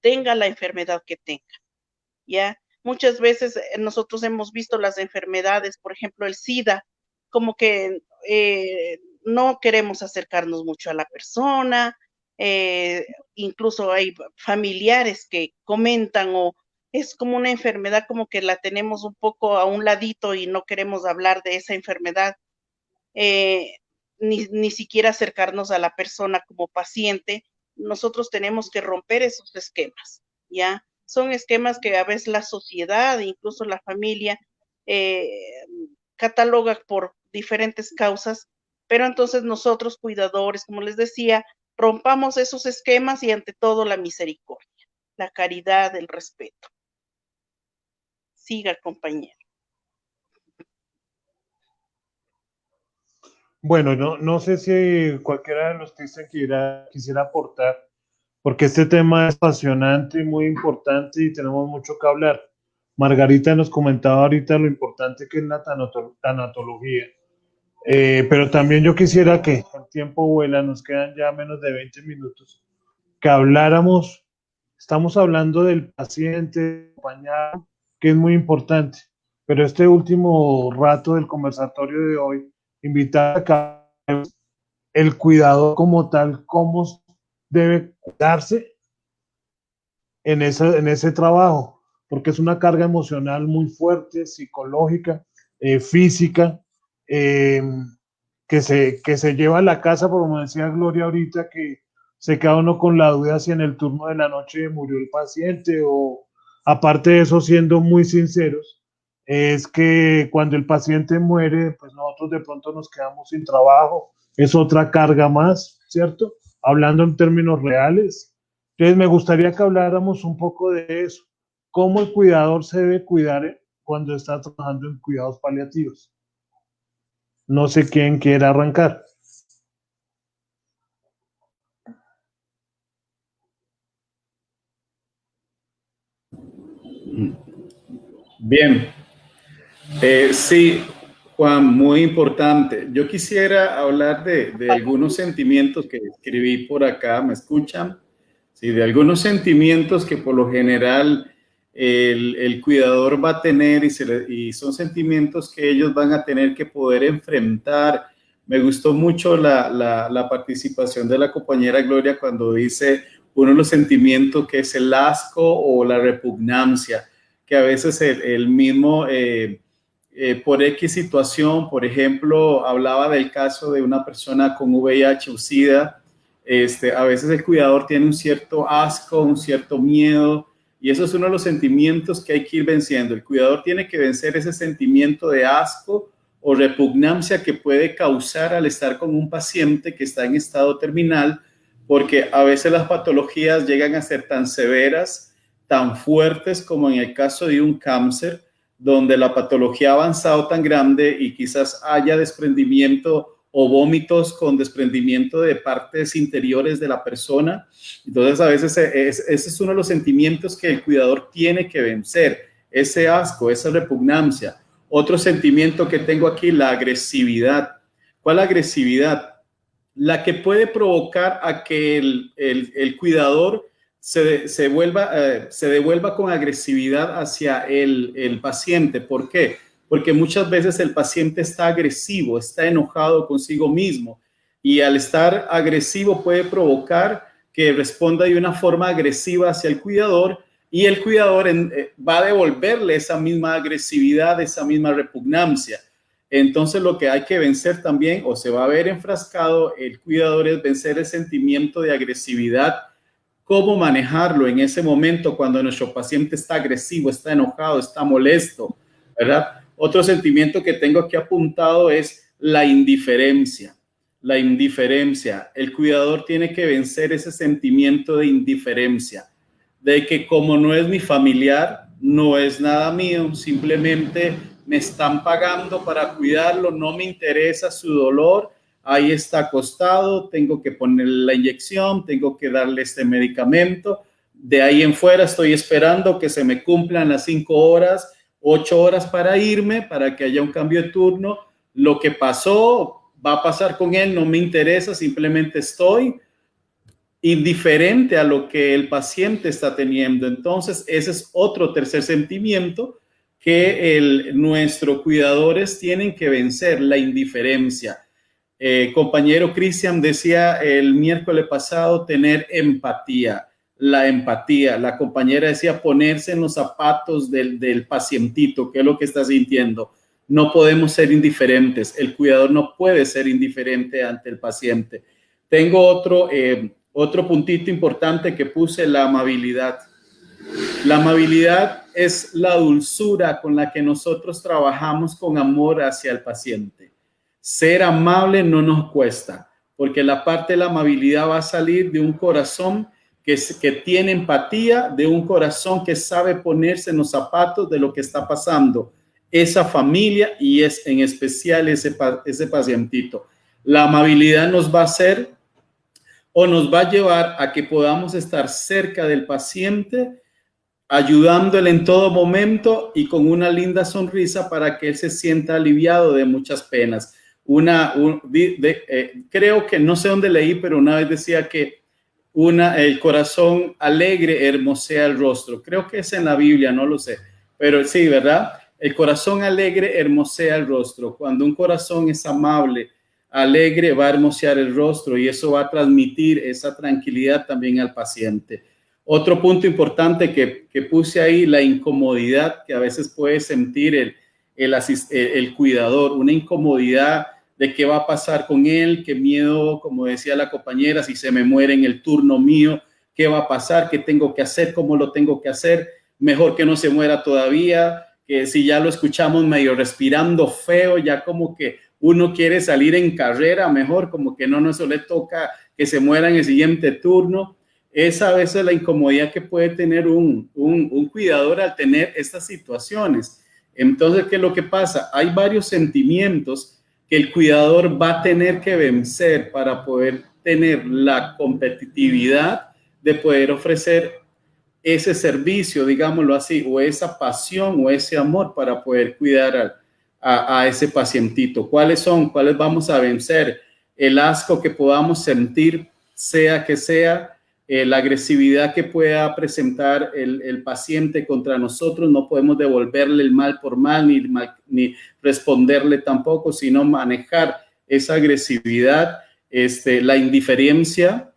Speaker 2: tenga la enfermedad que tenga, ¿ya? Muchas veces nosotros hemos visto las enfermedades, por ejemplo, el SIDA, como que no queremos acercarnos mucho a la persona, incluso hay familiares que comentan o es como una enfermedad como que la tenemos un poco a un ladito y no queremos hablar de esa enfermedad, ni siquiera acercarnos a la persona como paciente. Nosotros tenemos que romper esos esquemas, ¿ya? Son esquemas que a veces la sociedad, incluso la familia, cataloga por diferentes causas, pero entonces nosotros, cuidadores, como les decía, rompamos esos esquemas y ante todo la misericordia, la caridad, el respeto. Siga, compañero.
Speaker 1: Bueno, no sé si cualquiera de los que quisiera aportar, porque este tema es apasionante y muy importante y tenemos mucho que hablar. Margarita nos comentaba ahorita lo importante que es la tanatología, pero también yo quisiera que el tiempo vuela, nos quedan ya menos de 20 minutos, que habláramos, estamos hablando del paciente acompañado, que es muy importante, pero este último rato del conversatorio de hoy, invitar a el cuidador como tal, cómo debe cuidarse en ese trabajo, porque es una carga emocional muy fuerte, psicológica, física, eh, que se lleva a la casa, como decía Gloria ahorita, que se queda uno con la duda si en el turno de la noche murió el paciente o aparte de eso, siendo muy sinceros, es que cuando el paciente muere, pues nosotros de pronto nos quedamos sin trabajo, es otra carga más, ¿cierto? Hablando en términos reales. Entonces me gustaría que habláramos un poco de eso, cómo el cuidador se debe cuidar cuando está trabajando en cuidados paliativos. No sé quién quiera arrancar.
Speaker 3: Bien, sí, Juan, muy importante. Yo quisiera hablar de algunos sentimientos que escribí por acá, ¿me escuchan? Sí, de algunos sentimientos que por lo general el cuidador va a tener y son sentimientos que ellos van a tener que poder enfrentar Me gustó mucho la participación de la compañera Gloria cuando dice uno de los sentimientos que es el asco o la repugnancia, que a veces el mismo, por X situación, por ejemplo, hablaba del caso de una persona con VIH o SIDA. A veces el cuidador tiene un cierto asco, un cierto miedo, y eso es uno de los sentimientos que hay que ir venciendo. El cuidador tiene que vencer ese sentimiento de asco o repugnancia que puede causar al estar con un paciente que está en estado terminal, porque a veces las patologías llegan a ser tan severas, tan fuertes como en el caso de un cáncer, donde la patología ha avanzado tan grande y quizás haya desprendimiento o vómitos con desprendimiento de partes interiores de la persona. Entonces, a veces ese es uno de los sentimientos que el cuidador tiene que vencer, ese asco, esa repugnancia. Otro sentimiento que tengo aquí, la agresividad. ¿Cuál agresividad? La que puede provocar a que el cuidador se devuelva con agresividad hacia el paciente. ¿Por qué? Porque muchas veces el paciente está agresivo, está enojado consigo mismo, y al estar agresivo puede provocar que responda de una forma agresiva hacia el cuidador, y el cuidador va a devolverle esa misma agresividad, esa misma repugnancia. Entonces lo que hay que vencer también, o se va a ver enfrascado el cuidador, es vencer el sentimiento de agresividad. ¿Cómo manejarlo en ese momento cuando nuestro paciente está agresivo, está enojado, está molesto, ¿verdad? Otro sentimiento que tengo aquí apuntado es la indiferencia. La indiferencia. El cuidador tiene que vencer ese sentimiento de indiferencia, de que como no es mi familiar, no es nada mío, simplemente me están pagando para cuidarlo, no me interesa su dolor, ahí está acostado, tengo que ponerle la inyección, tengo que darle este medicamento, de ahí en fuera estoy esperando que se me cumplan las 5 horas, 8 horas para irme, para que haya un cambio de turno. Lo que pasó va a pasar con él, no me interesa, simplemente estoy indiferente a lo que el paciente está teniendo. Entonces, ese es otro tercer sentimiento que nuestros cuidadores tienen que vencer, la indiferencia. Compañero Cristian decía el miércoles pasado tener empatía. La empatía, la compañera decía ponerse en los zapatos del pacientito, qué es lo que está sintiendo. No podemos ser indiferentes, el cuidador no puede ser indiferente ante el paciente. Tengo otro puntito importante que puse, la amabilidad. La amabilidad es la dulzura con la que nosotros trabajamos con amor hacia el paciente. Ser amable no nos cuesta, porque la parte de la amabilidad va a salir de un corazón que tiene empatía, de un corazón que sabe ponerse en los zapatos de lo que está pasando esa familia y es en especial ese pacientito. La amabilidad nos va a hacer o nos va a llevar a que podamos estar cerca del paciente, ayudándole en todo momento y con una linda sonrisa para que él se sienta aliviado de muchas penas. Creo que no sé dónde leí, pero una vez decía que el corazón alegre hermosea el rostro. Creo que es en la Biblia, no lo sé, pero sí, ¿verdad? El corazón alegre hermosea el rostro. Cuando un corazón es amable, alegre, va a hermosear el rostro y eso va a transmitir esa tranquilidad también al paciente. Otro punto importante que puse ahí, la incomodidad que a veces puede sentir el cuidador, una incomodidad de qué va a pasar con él, qué miedo, como decía la compañera, si se me muere en el turno mío, qué va a pasar, qué tengo que hacer, cómo lo tengo que hacer, mejor que no se muera todavía, que si ya lo escuchamos medio respirando feo, ya como que uno quiere salir en carrera, mejor como que no se le toca que se muera en el siguiente turno. Esa a veces la incomodidad que puede tener un cuidador al tener estas situaciones. Entonces, ¿qué es lo que pasa? Hay varios sentimientos que el cuidador va a tener que vencer para poder tener la competitividad de poder ofrecer ese servicio, digámoslo así, o esa pasión o ese amor para poder cuidar a ese pacientito. ¿Cuáles son? ¿Cuáles vamos a vencer? El asco que podamos sentir, sea que sea, la agresividad que pueda presentar el paciente contra nosotros, no podemos devolverle el mal por mal, ni responderle tampoco, sino manejar esa agresividad, la indiferencia.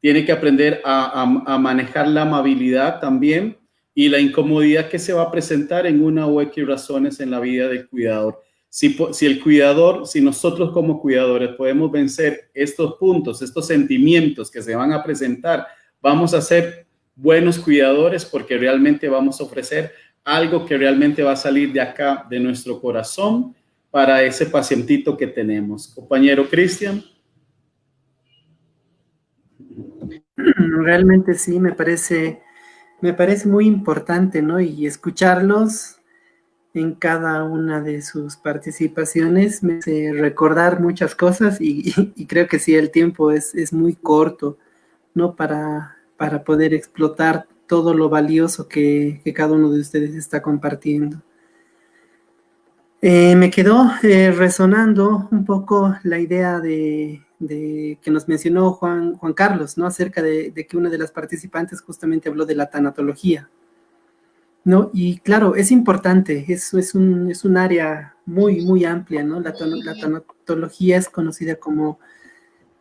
Speaker 3: Tiene que aprender a manejar la amabilidad también y la incomodidad que se va a presentar en una u X razones en la vida del cuidador. Si el cuidador, si nosotros como cuidadores podemos vencer estos puntos, estos sentimientos que se van a presentar, vamos a ser buenos cuidadores porque realmente vamos a ofrecer algo que realmente va a salir de acá, de nuestro corazón, para ese pacientito que tenemos. Compañero Cristian.
Speaker 4: Realmente sí, me parece muy importante, ¿no? Y escucharlos en cada una de sus participaciones me hace recordar muchas cosas y creo que sí, el tiempo es muy corto, ¿no? Para poder explotar todo lo valioso que cada uno de ustedes está compartiendo. Me quedó resonando un poco la idea de que nos mencionó Juan Carlos, ¿no? Acerca de que una de las participantes justamente habló de la tanatología, ¿no? Y claro, es importante, es un área muy, muy amplia, ¿no? La tanatología es conocida como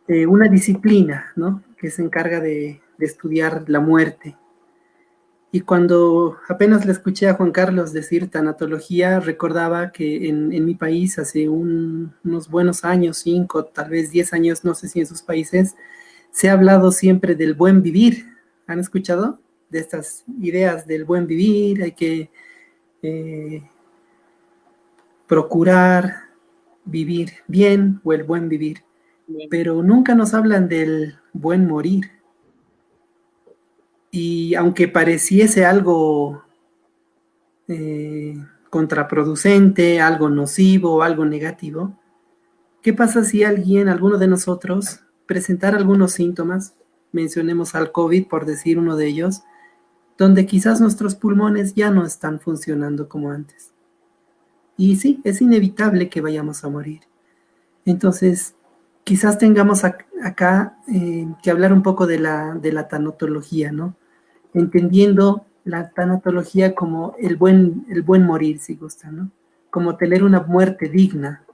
Speaker 4: una disciplina, ¿no? Que se encarga de estudiar la muerte. Y cuando apenas le escuché a Juan Carlos decir tanatología, recordaba que en mi país hace unos buenos años, 5, tal vez 10 años, no sé si en sus países, se ha hablado siempre del buen vivir. ¿Han escuchado de estas ideas del buen vivir? Hay que procurar vivir bien o el buen vivir, pero nunca nos hablan del buen morir. Y aunque pareciese algo contraproducente, algo nocivo, algo negativo, ¿qué pasa si alguno de nosotros, presentara algunos síntomas, mencionemos al COVID por decir uno de ellos, donde quizás nuestros pulmones ya no están funcionando como antes? Y sí, es inevitable que vayamos a morir. Entonces, quizás tengamos acá que hablar un poco de la tanatología, ¿no? Entendiendo la tanatología como el buen morir, si gustan, ¿no? Como tener una muerte digna.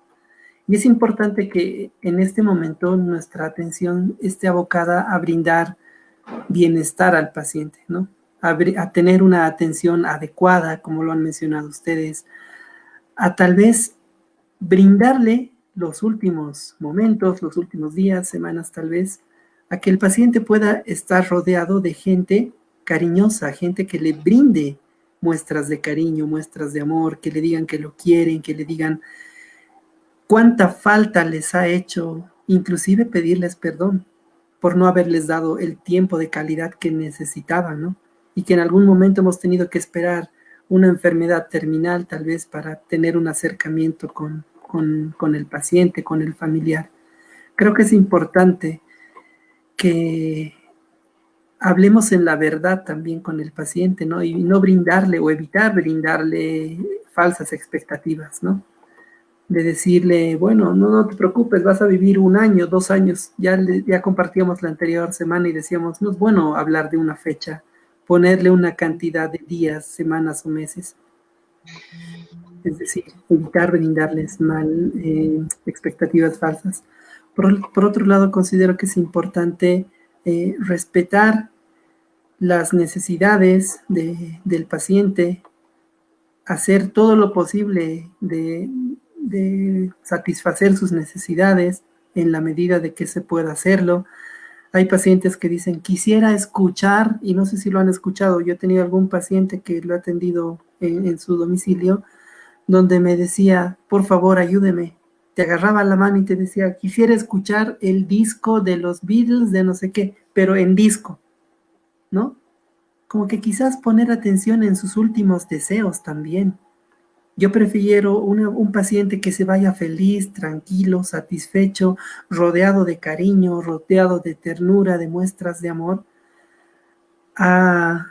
Speaker 4: Y es importante que en este momento nuestra atención esté abocada a brindar bienestar al paciente, ¿no? A tener una atención adecuada, como lo han mencionado ustedes, a tal vez brindarle los últimos momentos, los últimos días, semanas tal vez, a que el paciente pueda estar rodeado de gente cariñosa, gente que le brinde muestras de cariño, muestras de amor, que le digan que lo quieren, que le digan cuánta falta les ha hecho, inclusive pedirles perdón por no haberles dado el tiempo de calidad que necesitaban, ¿no? Y que en algún momento hemos tenido que esperar una enfermedad terminal tal vez para tener un acercamiento con el paciente, con el familiar. Creo que es importante que hablemos en la verdad también con el paciente, ¿no? Y no brindarle o evitar brindarle falsas expectativas, ¿no? De decirle, bueno, no te preocupes, vas a vivir 1 año, 2 años. Ya compartíamos la anterior semana y decíamos, no es bueno hablar de una fecha, ponerle una cantidad de días, semanas o meses. Es decir, evitar brindarles expectativas falsas. Por otro lado, considero que es importante respetar las necesidades del paciente, hacer todo lo posible de satisfacer sus necesidades en la medida de que se pueda hacerlo. Hay pacientes que dicen, quisiera escuchar, y no sé si lo han escuchado, yo he tenido algún paciente que lo ha atendido en su domicilio, donde me decía, por favor, ayúdeme. Te agarraba la mano y te decía, quisiera escuchar el disco de los Beatles, de no sé qué, pero en disco, ¿no? Como que quizás poner atención en sus últimos deseos también. Yo prefiero un paciente que se vaya feliz, tranquilo, satisfecho, rodeado de cariño, rodeado de ternura, de muestras de amor, a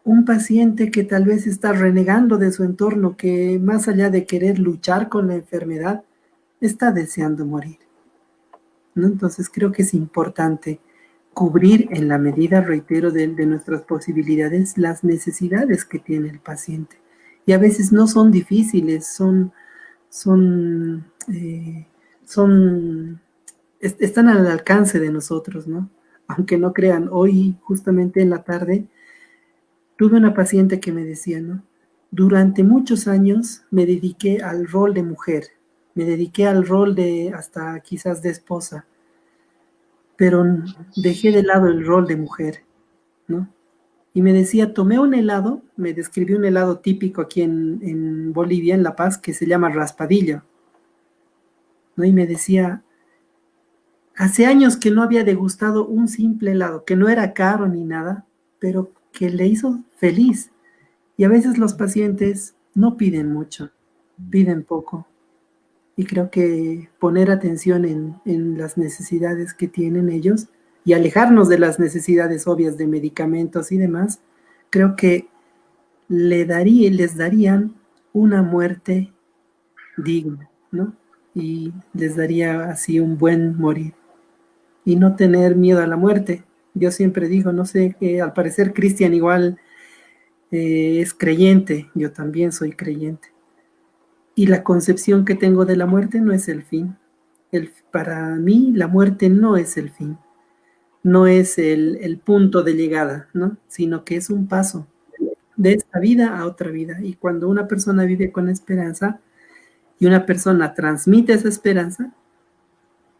Speaker 4: un paciente que tal vez está renegando de su entorno, que más allá de querer luchar con la enfermedad, está deseando morir, ¿no? Entonces creo que es importante cubrir en la medida, reitero, de nuestras posibilidades las necesidades que tiene el paciente. Y a veces no son difíciles, son están al alcance de nosotros, ¿no? Aunque no crean, hoy justamente en la tarde tuve una paciente que me decía, ¿no? Durante muchos años me dediqué al rol de mujer, me dediqué al rol de hasta quizás de esposa, pero dejé de lado el rol de mujer, ¿no? Y me decía, tomé un helado, me describió un helado típico aquí en Bolivia, en La Paz, que se llama raspadillo, ¿no? Y me decía, hace años que no había degustado un simple helado, que no era caro ni nada, pero que le hizo feliz. Y a veces los pacientes no piden mucho, piden poco. Y creo que poner atención en las necesidades que tienen ellos y alejarnos de las necesidades obvias de medicamentos y demás, creo que les darían una muerte digna, ¿no? Y les daría así un buen morir. Y no tener miedo a la muerte. Yo siempre digo, no sé, al parecer Cristian igual es creyente, yo también soy creyente. Y la concepción que tengo de la muerte no es el fin. Para mí la muerte no es el fin, no es el punto de llegada, ¿no? Sino que es un paso de esta vida a otra vida. Y cuando una persona vive con esperanza y una persona transmite esa esperanza,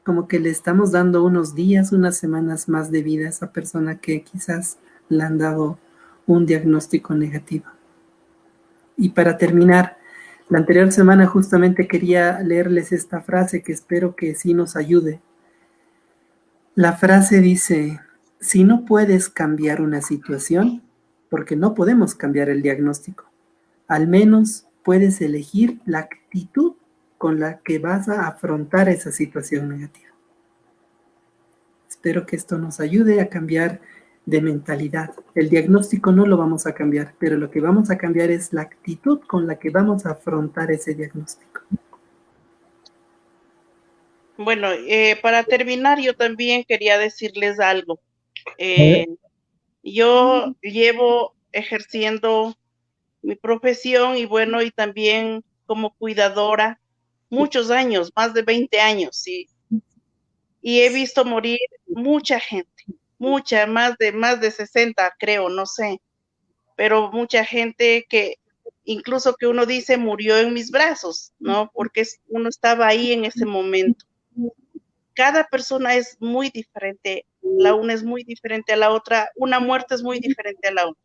Speaker 4: como que le estamos dando unos días, unas semanas más de vida a esa persona que quizás le han dado un diagnóstico negativo. Y para terminar, la anterior semana justamente quería leerles esta frase que espero que sí nos ayude. La frase dice, si no puedes cambiar una situación, porque no podemos cambiar el diagnóstico, al menos puedes elegir la actitud con la que vas a afrontar esa situación negativa. Espero que esto nos ayude a cambiar de mentalidad. El diagnóstico no lo vamos a cambiar, pero lo que vamos a cambiar es la actitud con la que vamos a afrontar ese diagnóstico.
Speaker 2: Bueno, para terminar, yo también quería decirles algo. Yo llevo ejerciendo mi profesión y bueno, y también como cuidadora muchos años, más de 20 años, sí. Y he visto morir mucha gente, mucha, más de 60, creo, no sé, pero mucha gente que incluso que uno dice murió en mis brazos, ¿no? Porque uno estaba ahí en ese momento. Cada persona es muy diferente, la una es muy diferente a la otra, una muerte es muy diferente a la otra.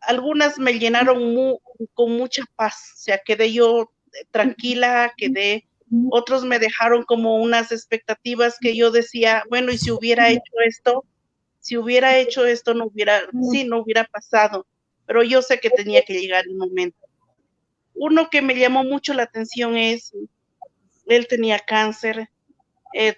Speaker 2: Algunas me llenaron con mucha paz, o sea, quedé yo tranquila, otros me dejaron como unas expectativas que yo decía, bueno, y si hubiera hecho esto, no hubiera pasado, pero yo sé que tenía que llegar el momento. Uno que me llamó mucho la atención él tenía cáncer.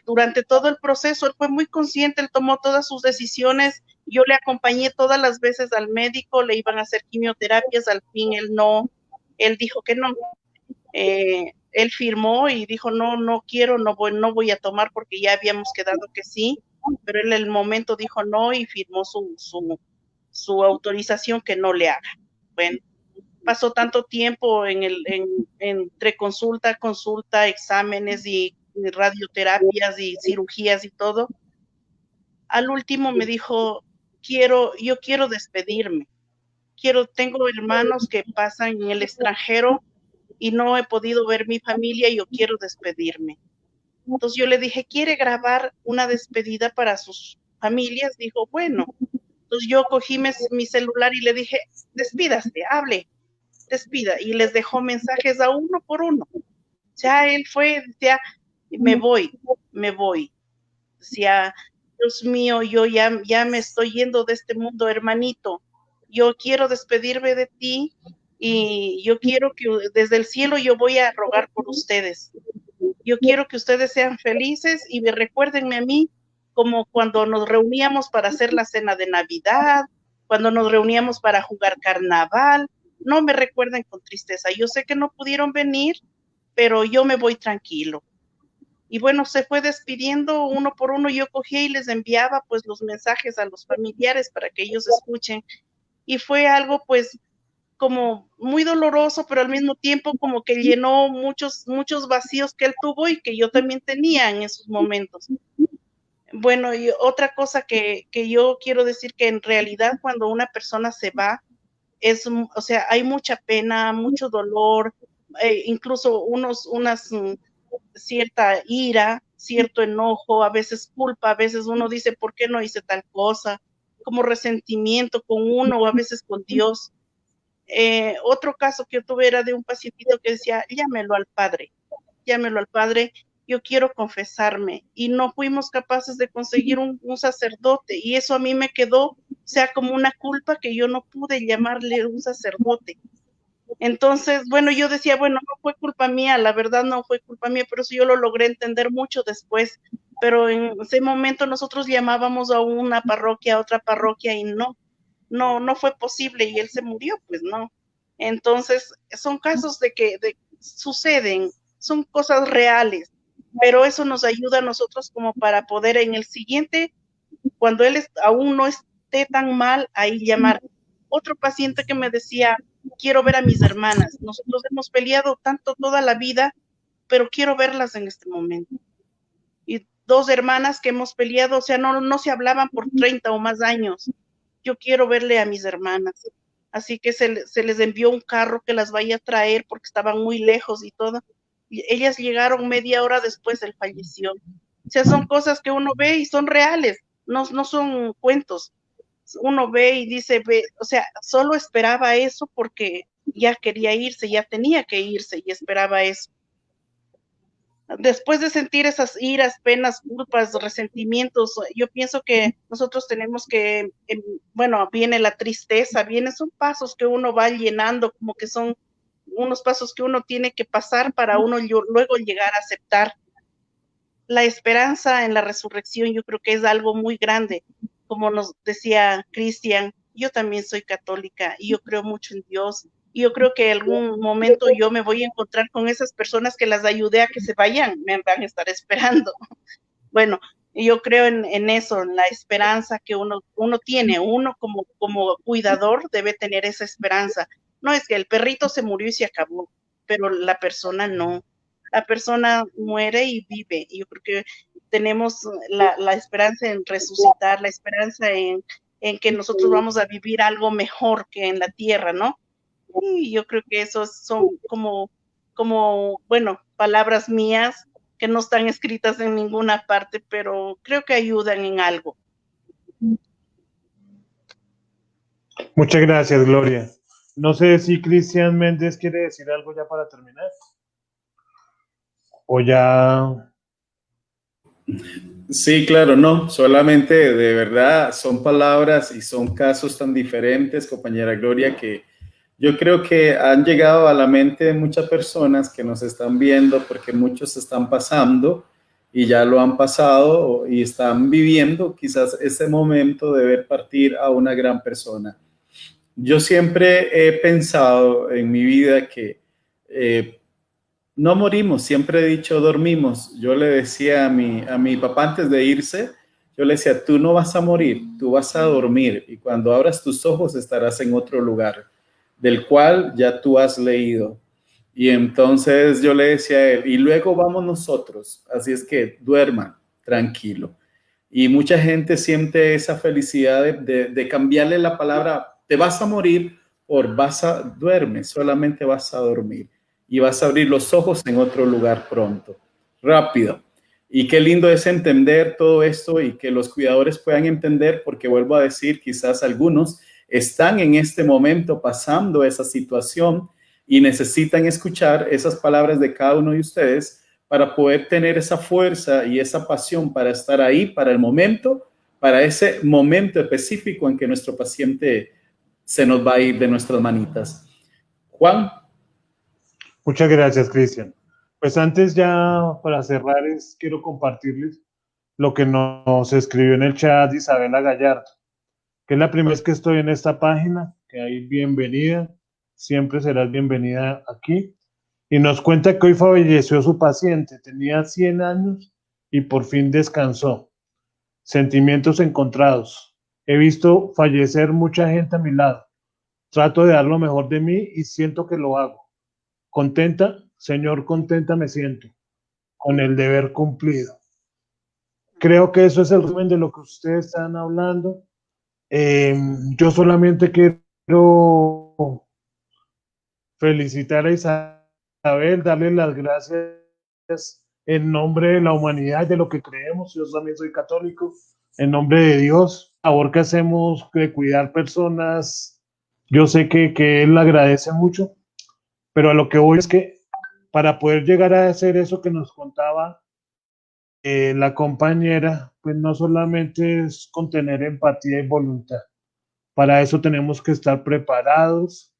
Speaker 2: Durante todo el proceso, él fue muy consciente, él tomó todas sus decisiones, yo le acompañé todas las veces al médico, le iban a hacer quimioterapias, al fin él dijo que no. Él firmó y dijo, no quiero, no voy a tomar porque ya habíamos quedado que sí, pero él en el momento dijo no y firmó su autorización que no le haga. Bueno, pasó tanto tiempo entre consulta, exámenes y radioterapias y cirugías y todo. Al último me dijo, yo quiero despedirme. Tengo hermanos que pasan en el extranjero y no he podido ver mi familia y yo quiero despedirme. Entonces yo le dije, ¿quiere grabar una despedida para sus familias? Dijo, bueno. Entonces yo cogí mi celular y le dije, despídase, hable, despida. Y les dejó mensajes a uno por uno. Ya él fue, decía, me voy. Decía, Dios mío, yo ya me estoy yendo de este mundo, hermanito. Yo quiero despedirme de ti y yo quiero que desde el cielo yo voy a rogar por ustedes. Yo quiero que ustedes sean felices y me recuérdenme a mí como cuando nos reuníamos para hacer la cena de Navidad, cuando nos reuníamos para jugar carnaval. No me recuerden con tristeza. Yo sé que no pudieron venir, pero yo me voy tranquilo. Y bueno, se fue despidiendo uno por uno. Yo cogía y les enviaba pues los mensajes a los familiares para que ellos escuchen. Y fue algo pues como muy doloroso, pero al mismo tiempo como que llenó muchos vacíos que él tuvo y que yo también tenía en esos momentos. Bueno, y otra cosa que yo quiero decir, que en realidad cuando una persona se va, o sea, hay mucha pena, mucho dolor, incluso cierta ira, cierto enojo, a veces culpa, a veces uno dice, ¿por qué no hice tal cosa? Como resentimiento con uno o a veces con Dios. Otro caso que yo tuve era de un pacientito que decía, llámelo al padre, yo quiero confesarme, y no fuimos capaces de conseguir un sacerdote, y eso a mí me quedó, o sea, como una culpa que yo no pude llamarle un sacerdote. Entonces, bueno, yo decía, bueno, no fue culpa mía, la verdad no fue culpa mía, pero eso yo lo logré entender mucho después, pero en ese momento nosotros llamábamos a una parroquia, a otra parroquia, y no fue posible, y él se murió, pues no. Entonces, son casos de que suceden, son cosas reales, pero eso nos ayuda a nosotros como para poder en el siguiente, cuando él aún no esté tan mal, ahí llamar. Otro paciente que me decía, quiero ver a mis hermanas, nosotros hemos peleado tanto toda la vida, pero quiero verlas en este momento. Y 2 hermanas que hemos peleado, o sea, no se hablaban por 30 o más años. Yo quiero verle a mis hermanas. Así que se les envió un carro que las vaya a traer porque estaban muy lejos y todo. Y ellas llegaron media hora después, él falleció. O sea, son cosas que uno ve y son reales, no son cuentos. Uno ve y dice, o sea, solo esperaba eso porque ya quería irse, ya tenía que irse y esperaba eso. Después de sentir esas iras, penas, culpas, resentimientos, yo pienso que nosotros tenemos que, bueno, viene la tristeza, son pasos que uno va llenando, como que son unos pasos que uno tiene que pasar para uno luego llegar a aceptar. La esperanza en la resurrección yo creo que es algo muy grande. Como nos decía Cristian, yo también soy católica y yo creo mucho en Dios. Y yo creo que en algún momento yo me voy a encontrar con esas personas que las ayudé a que se vayan, me van a estar esperando. Bueno, yo creo en eso, en la esperanza que uno tiene, uno como cuidador debe tener esa esperanza. No es que el perrito se murió y se acabó, pero la persona no. La persona muere y vive. Y yo creo que tenemos la esperanza en resucitar, la esperanza en que nosotros vamos a vivir algo mejor que en la tierra, ¿no? Y yo creo que esos son como, bueno, palabras mías que no están escritas en ninguna parte, pero creo que ayudan en algo.
Speaker 1: Muchas gracias, Gloria. No sé si Cristian Méndez quiere decir algo ya para terminar. O ya.
Speaker 3: Sí, claro, no, solamente de verdad son palabras y son casos tan diferentes, compañera Gloria, que yo creo que han llegado a la mente de muchas personas que nos están viendo, porque muchos están pasando y ya lo han pasado y están viviendo quizás ese momento de ver partir a una gran persona. Yo siempre he pensado en mi vida que no morimos, siempre he dicho dormimos. Yo le decía a mi papá antes de irse, yo le decía, tú no vas a morir, tú vas a dormir y cuando abras tus ojos estarás en otro lugar, del cual ya tú has leído. Y entonces yo le decía a él, y luego vamos nosotros, así es que duerman tranquilo. Y mucha gente siente esa felicidad de cambiarle la palabra, te vas a morir, por duerme, solamente vas a dormir y vas a abrir los ojos en otro lugar pronto, rápido. Y qué lindo es entender todo esto y que los cuidadores puedan entender, porque vuelvo a decir, quizás algunos están en este momento pasando esa situación y necesitan escuchar esas palabras de cada uno de ustedes para poder tener esa fuerza y esa pasión para estar ahí para el momento, para ese momento específico en que nuestro paciente se nos va a ir de nuestras manitas. Juan.
Speaker 1: Muchas gracias, Cristian. Pues antes ya para cerrar, quiero compartirles lo que nos escribió en el chat Isabela Gallardo, que es la primera vez que estoy en esta página, que hay bienvenida, siempre serás bienvenida aquí, y nos cuenta que hoy falleció su paciente, tenía 100 años y por fin descansó. Sentimientos encontrados. He visto fallecer mucha gente a mi lado. trato de dar lo mejor de mí y siento que lo hago. Contenta, Señor, contenta me siento con el deber cumplido. Creo que eso es el resumen de lo que ustedes están hablando. Yo solamente quiero felicitar a Isabel, darle las gracias en nombre de la humanidad, de lo que creemos. Yo también soy católico, en nombre de Dios. La labor que hacemos de cuidar personas, yo sé que Él agradece mucho, pero a lo que voy es que para poder llegar a hacer eso que nos contaba la compañera, pues no solamente es con tener empatía y voluntad. Para eso tenemos que estar preparados,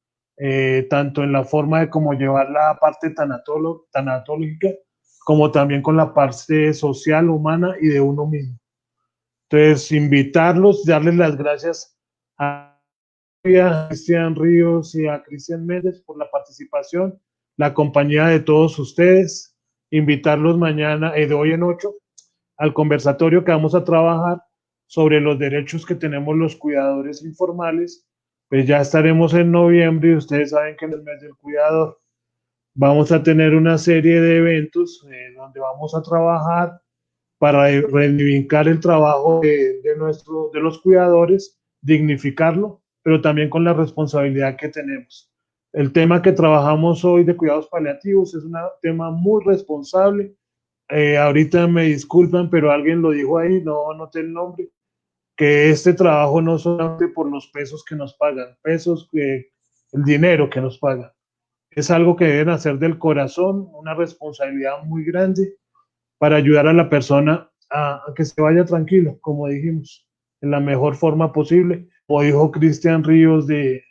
Speaker 1: tanto en la forma de cómo llevar la parte tanatológica, como también con la parte social, humana y de uno mismo. Entonces, invitarlos, darles las gracias a Cristian Ríos y a Cristian Méndez por la participación, la compañía de todos ustedes, invitarlos mañana, de hoy en 8, al conversatorio que vamos a trabajar sobre los derechos que tenemos los cuidadores informales. Pues ya estaremos en noviembre y ustedes saben que en el mes del cuidador vamos a tener una serie de eventos donde vamos a trabajar para reivindicar el trabajo de los cuidadores, dignificarlo, pero también con la responsabilidad que tenemos. El tema que trabajamos hoy de cuidados paliativos es un tema muy responsable. Ahorita me disculpan, pero alguien lo dijo ahí, no anoté el nombre, que este trabajo no solamente por los pesos que nos pagan, el dinero que nos pagan, es algo que deben hacer del corazón, una responsabilidad muy grande para ayudar a la persona a que se vaya tranquilo, como dijimos, en la mejor forma posible, o dijo Cristian Ríos, de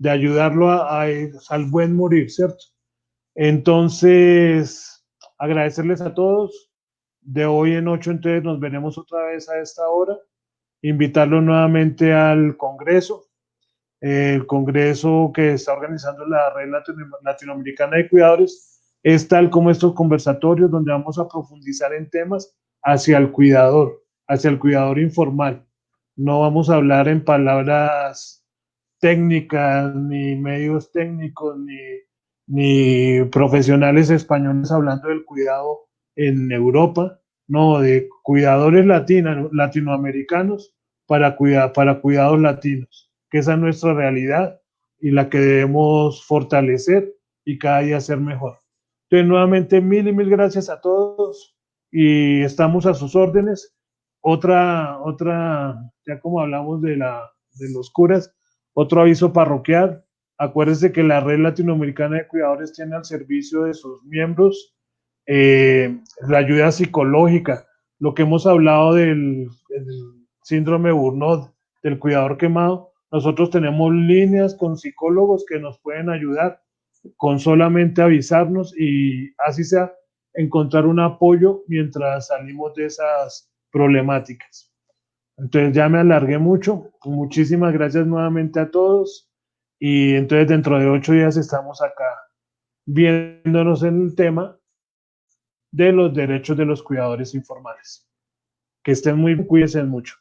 Speaker 1: ayudarlo al buen morir, ¿cierto? Entonces, agradecerles a todos. De hoy en 8, entonces nos veremos otra vez a esta hora. Invitarlos nuevamente al Congreso, el Congreso que está organizando la Red Latinoamericana de Cuidadores. Es tal como estos conversatorios donde vamos a profundizar en temas hacia el cuidador informal. No vamos a hablar en palabras técnicas, ni medios técnicos, ni profesionales españoles hablando del cuidado en Europa, no, de cuidadores latinoamericanos para cuidados latinos, que esa es nuestra realidad y la que debemos fortalecer y cada día ser mejor. Entonces, nuevamente, mil y mil gracias a todos y estamos a sus órdenes. Otra, ya como hablamos de los curas, otro aviso parroquial. Acuérdense que la Red Latinoamericana de Cuidadores tiene al servicio de sus miembros la ayuda psicológica, lo que hemos hablado del síndrome Burnout, del cuidador quemado. Nosotros tenemos líneas con psicólogos que nos pueden ayudar con solamente avisarnos y así sea encontrar un apoyo mientras salimos de esas problemáticas. Entonces ya me alargué mucho. Muchísimas gracias nuevamente a todos. Y entonces dentro de 8 días estamos acá viéndonos en el tema de los derechos de los cuidadores informales. Que estén muy bien, cuídense mucho.